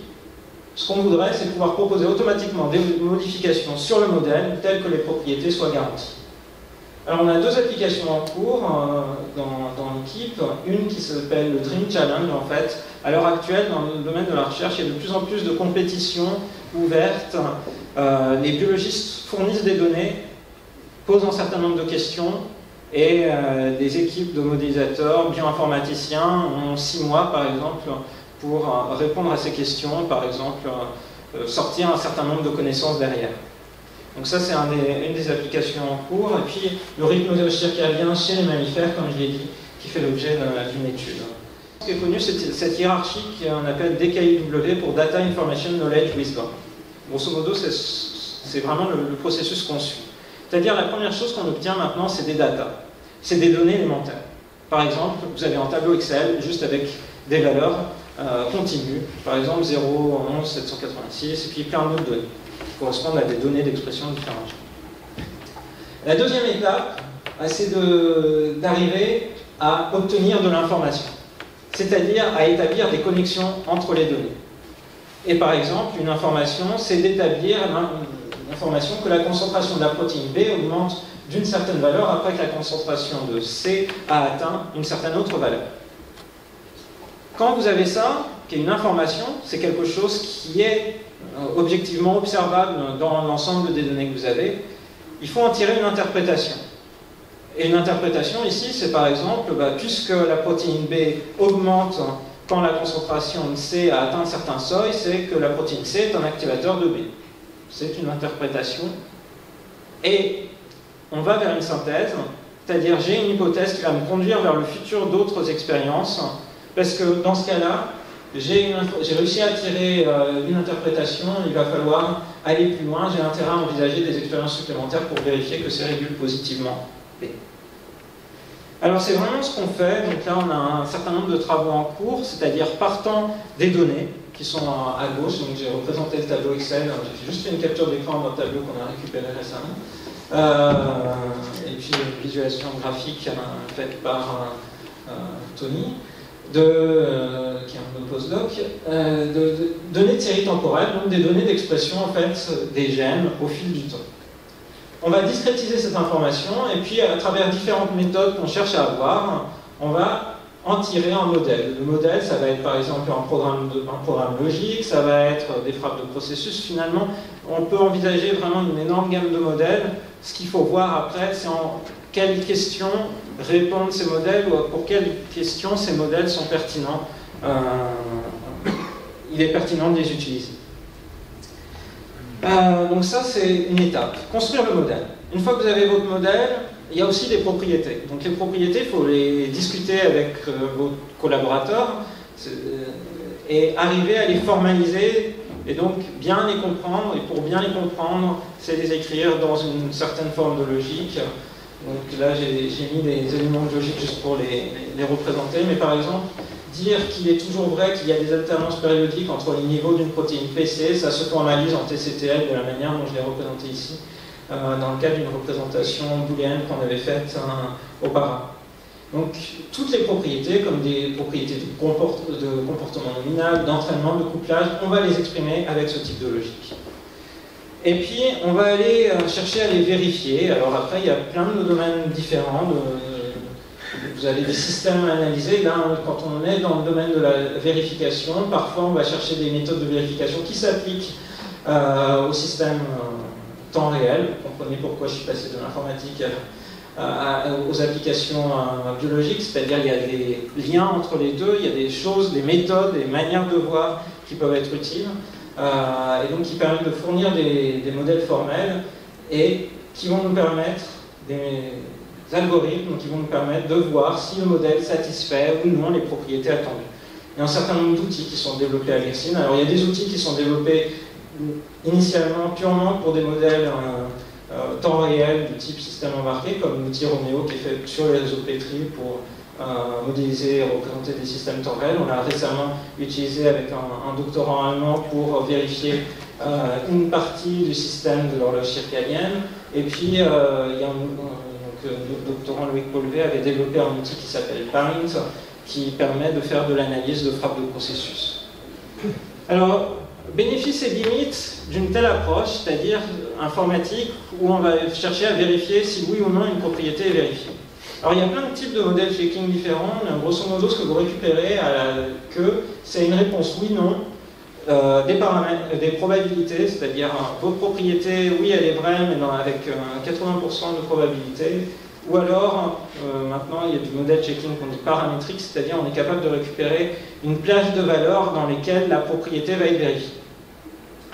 ce qu'on voudrait, c'est pouvoir proposer automatiquement des modifications sur le modèle telles que les propriétés soient garanties. Alors on a deux applications en cours dans l'équipe, une qui s'appelle le Dream Challenge en fait. À l'heure actuelle, dans le domaine de la recherche, il y a de plus en plus de compétitions ouvertes. Les biologistes fournissent des données, posent un certain nombre de questions, et des équipes de modélisateurs, bioinformaticiens ont 6 mois par exemple pour répondre à ces questions, par exemple sortir un certain nombre de connaissances derrière. Donc ça c'est une des applications en cours, et puis le rythme circadien chez les mammifères, comme je l'ai dit, qui fait l'objet d'une étude. Ce qui est connu, c'est cette hiérarchie qu'on appelle DKIW pour Data Information Knowledge Wisdom. Grosso modo, c'est vraiment le processus qu'on suit. C'est-à-dire la première chose qu'on obtient maintenant, c'est des datas, c'est des données élémentaires. Par exemple, vous avez un tableau Excel juste avec des valeurs continues, par exemple 0, 11, 786, et puis plein d'autres données qui correspondent à des données d'expression différentes. La deuxième étape, c'est d'arriver à obtenir de l'information, c'est-à-dire à établir des connexions entre les données. Et par exemple, une information, c'est d'établir l'information que la concentration de la protéine B augmente d'une certaine valeur après que la concentration de C a atteint une certaine autre valeur. Quand vous avez ça, qui est une information, c'est quelque chose qui est objectivement observable dans l'ensemble des données que vous avez, il faut en tirer une interprétation. Et une interprétation ici, c'est par exemple, puisque la protéine B augmente quand la concentration de C a atteint un certain seuil, c'est que la protéine C est un activateur de B. C'est une interprétation. Et on va vers une synthèse, c'est-à-dire j'ai une hypothèse qui va me conduire vers le futur d'autres expériences, parce que dans ce cas-là, j'ai réussi à tirer une interprétation, il va falloir aller plus loin, j'ai intérêt à envisager des expériences supplémentaires pour vérifier que c'est régule positivement B. Alors c'est vraiment ce qu'on fait, donc là on a un certain nombre de travaux en cours, c'est-à-dire partant des données qui sont à gauche, donc j'ai représenté le tableau Excel, j'ai juste fait une capture d'écran d'un tableau qu'on a récupéré récemment, et puis une visualisation graphique faite par Tony, qui est un postdoc, de données de série temporelle, donc des données d'expression en fait des gènes au fil du temps. On va discrétiser cette information et puis à travers différentes méthodes qu'on cherche à avoir, on va en tirer un modèle. Le modèle, ça va être par exemple un programme logique, ça va être des frappes de processus. Finalement, on peut envisager vraiment une énorme gamme de modèles. Ce qu'il faut voir après, c'est en quelles questions répondent ces modèles ou pour quelles questions ces modèles sont pertinents. Il est pertinent de les utiliser. Donc ça, c'est une étape. Construire le modèle. Une fois que vous avez votre modèle, il y a aussi des propriétés. Donc les propriétés, il faut les discuter avec vos collaborateurs et arriver à les formaliser et donc bien les comprendre. Et pour bien les comprendre, c'est les écrire dans une certaine forme de logique. Donc là, j'ai mis des éléments de logique juste pour les représenter. Mais par exemple, dire qu'il est toujours vrai qu'il y a des alternances périodiques entre les niveaux d'une protéine PC, ça se formalise en TCTL de la manière dont je l'ai représenté ici, dans le cadre d'une représentation booléenne qu'on avait faite auparavant. Donc, toutes les propriétés, comme des propriétés de comportement nominal, d'entraînement, de couplage, on va les exprimer avec ce type de logique. Et puis, on va aller chercher à les vérifier. Alors après, il y a plein de domaines différents vous avez des systèmes analysés. Là, quand on est dans le domaine de la vérification, parfois on va chercher des méthodes de vérification qui s'appliquent au système temps réel. Vous comprenez pourquoi je suis passé de l'informatique aux applications biologiques, c'est-à-dire il y a des liens entre les deux, il y a des choses, des méthodes, des manières de voir qui peuvent être utiles, et donc qui permettent de fournir des modèles formels et qui vont nous permettre, des algorithmes qui vont nous permettre de voir si le modèle satisfait ou non les propriétés attendues. Il y a un certain nombre d'outils qui sont développés à l'IRSIN. Alors il y a des outils qui sont développés initialement purement pour des modèles temps réel du type système embarqué, comme l'outil Romeo qui est fait sur les réseaux Petri pour modéliser et représenter des systèmes temps réel. On l'a récemment utilisé avec un doctorant allemand pour vérifier une partie du système de l'horloge circadienne. Et puis, il y a le doctorant Loïc Polvé avait développé un outil qui s'appelle Paint, qui permet de faire de l'analyse de frappe de processus. Alors, bénéfices et limites d'une telle approche, c'est-à-dire informatique, où on va chercher à vérifier si oui ou non une propriété est vérifiée. Alors il y a plein de types de modèles checking différents, mais grosso modo ce que vous récupérez à la queue, c'est une réponse oui-non, des probabilités, c'est-à-dire votre propriété, oui elle est vraie, mais avec 80% de probabilité, ou alors, maintenant il y a du modèle checking qu'on dit paramétrique, c'est-à-dire on est capable de récupérer une plage de valeurs dans lesquelles la propriété va être vérifiée.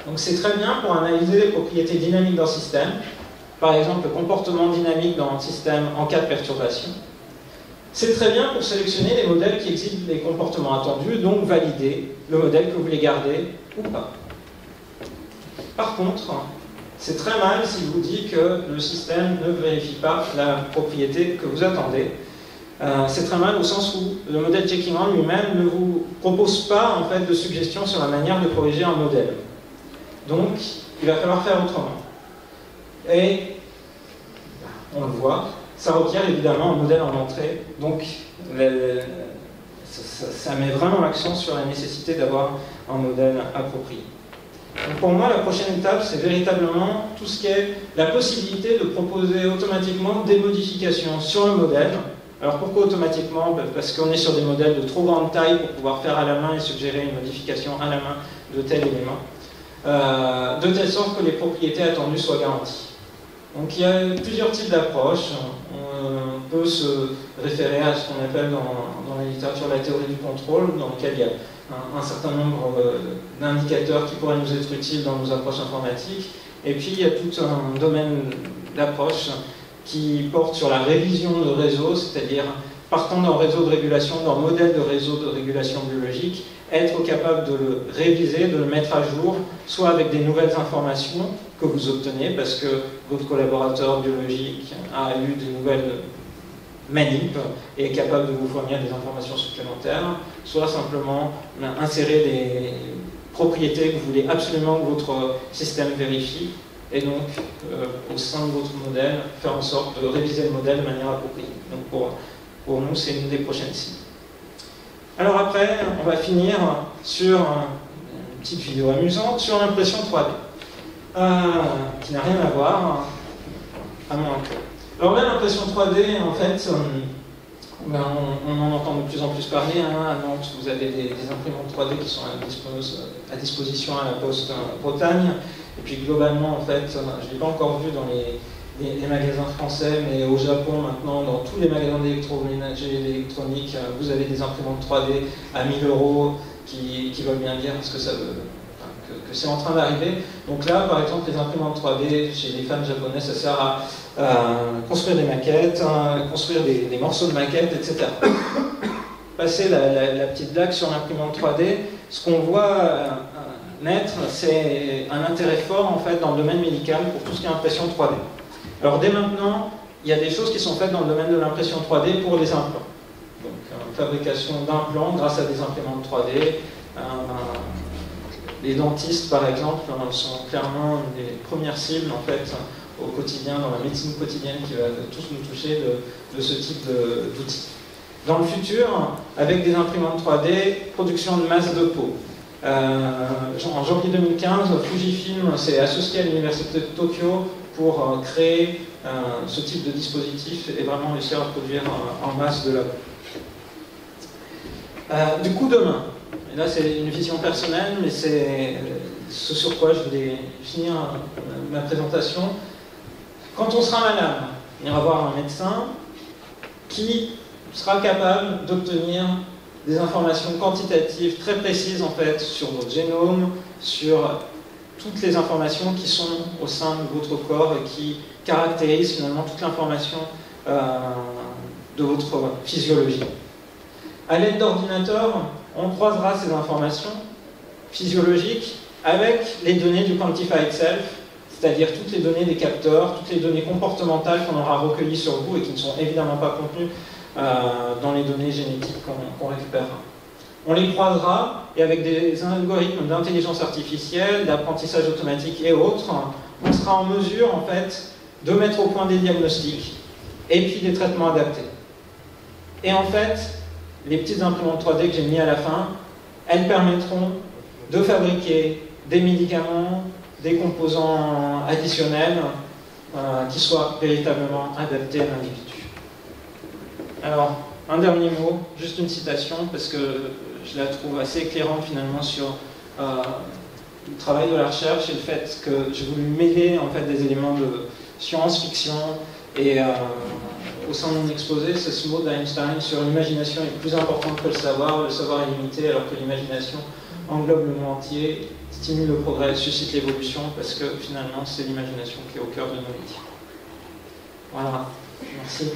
Donc c'est très bien pour analyser les propriétés dynamiques d'un système, par exemple le comportement dynamique dans un système en cas de perturbation. C'est très bien pour sélectionner les modèles qui exhibent les comportements attendus, donc valider le modèle que vous voulez garder ou pas. Par contre, c'est très mal si je vous dis que le système ne vérifie pas la propriété que vous attendez. C'est très mal au sens où le modèle checking en lui-même ne vous propose pas en fait, de suggestions sur la manière de corriger un modèle. Donc, il va falloir faire autrement. Et, on le voit, ça requiert évidemment un modèle en entrée. Donc, ça met vraiment l'accent sur la nécessité d'avoir un modèle approprié. Donc pour moi, la prochaine étape, c'est véritablement tout ce qui est la possibilité de proposer automatiquement des modifications sur le modèle. Alors pourquoi automatiquement? Parce qu'on est sur des modèles de trop grande taille pour pouvoir faire à la main et suggérer une modification à la main de tel élément, de telle sorte que les propriétés attendues soient garanties. Donc il y a plusieurs types d'approches. On peut se référer à ce qu'on appelle dans la littérature la théorie du contrôle, dans lequel il y a un certain nombre d'indicateurs qui pourraient nous être utiles dans nos approches informatiques. Et puis il y a tout un domaine d'approche qui porte sur la révision de réseaux, c'est-à-dire partant d'un réseau de régulation, d'un modèle de réseau de régulation biologique, être capable de le réviser, de le mettre à jour, soit avec des nouvelles informations que vous obtenez parce que votre collaborateur biologique a eu des nouvelles manip et est capable de vous fournir des informations supplémentaires, soit simplement insérer des propriétés que vous voulez absolument que votre système vérifie, et donc au sein de votre modèle, faire en sorte de réviser le modèle de manière appropriée. Donc pour nous, c'est une des prochaines cibles. Alors après, on va finir sur une petite vidéo amusante sur l'impression 3D, qui n'a rien à voir, à moins que... Alors là, l'impression 3D, en fait, on en entend de plus en plus parler. À Nantes, vous avez des imprimantes 3D qui sont à disposition à la Poste Bretagne. Et puis globalement, en fait, je ne l'ai pas encore vu dans les magasins français, mais au Japon, maintenant, dans tous les magasins d'électroménager et d'électronique, vous avez des imprimantes 3D à 1000 € qui veulent bien dire ce que ça veut. Que c'est en train d'arriver. Donc là, par exemple, les imprimantes 3D, chez les fans japonais, ça sert à construire des maquettes, construire des morceaux de maquettes, etc. Passer la petite blague sur l'imprimante 3D, ce qu'on voit naître, c'est un intérêt fort en fait, dans le domaine médical pour tout ce qui est impression 3D. Alors dès maintenant, il y a des choses qui sont faites dans le domaine de l'impression 3D pour les implants. Donc fabrication d'implants grâce à des imprimantes 3D, les dentistes, par exemple, sont clairement une des premières cibles en fait, au quotidien, dans la médecine quotidienne qui va tous nous toucher de ce type d'outils. Dans le futur, avec des imprimantes 3D, production de masse de peau. En janvier 2015, Fujifilm s'est associé à l'Université de Tokyo pour créer ce type de dispositif et vraiment réussir à produire en masse de labo. Du coup, demain, et là c'est une vision personnelle, mais c'est ce sur quoi je voulais finir ma présentation. Quand on sera malade, on ira voir un médecin qui sera capable d'obtenir des informations quantitatives très précises en fait sur votre génome, sur toutes les informations qui sont au sein de votre corps et qui caractérisent finalement toute l'information de votre physiologie. À l'aide d'ordinateurs, on croisera ces informations physiologiques avec les données du Quantified Self, c'est-à-dire toutes les données des capteurs, toutes les données comportementales qu'on aura recueillies sur vous et qui ne sont évidemment pas contenues dans les données génétiques qu'on récupérera. On les croisera et avec des algorithmes d'intelligence artificielle, d'apprentissage automatique et autres, on sera en mesure en fait de mettre au point des diagnostics et puis des traitements adaptés. Et en fait, les petites imprimantes 3D que j'ai mis à la fin, elles permettront de fabriquer des médicaments, des composants additionnels qui soient véritablement adaptés à l'individu. Alors, un dernier mot, juste une citation, parce que je la trouve assez éclairante finalement sur le travail de la recherche et le fait que j'ai voulu mêler en fait des éléments de science-fiction et au sein de mon exposé, c'est ce mot d'Einstein sur l'imagination est plus importante que le savoir est limité alors que l'imagination englobe le monde entier, stimule le progrès, suscite l'évolution, parce que finalement c'est l'imagination qui est au cœur de nos métiers. Voilà, merci.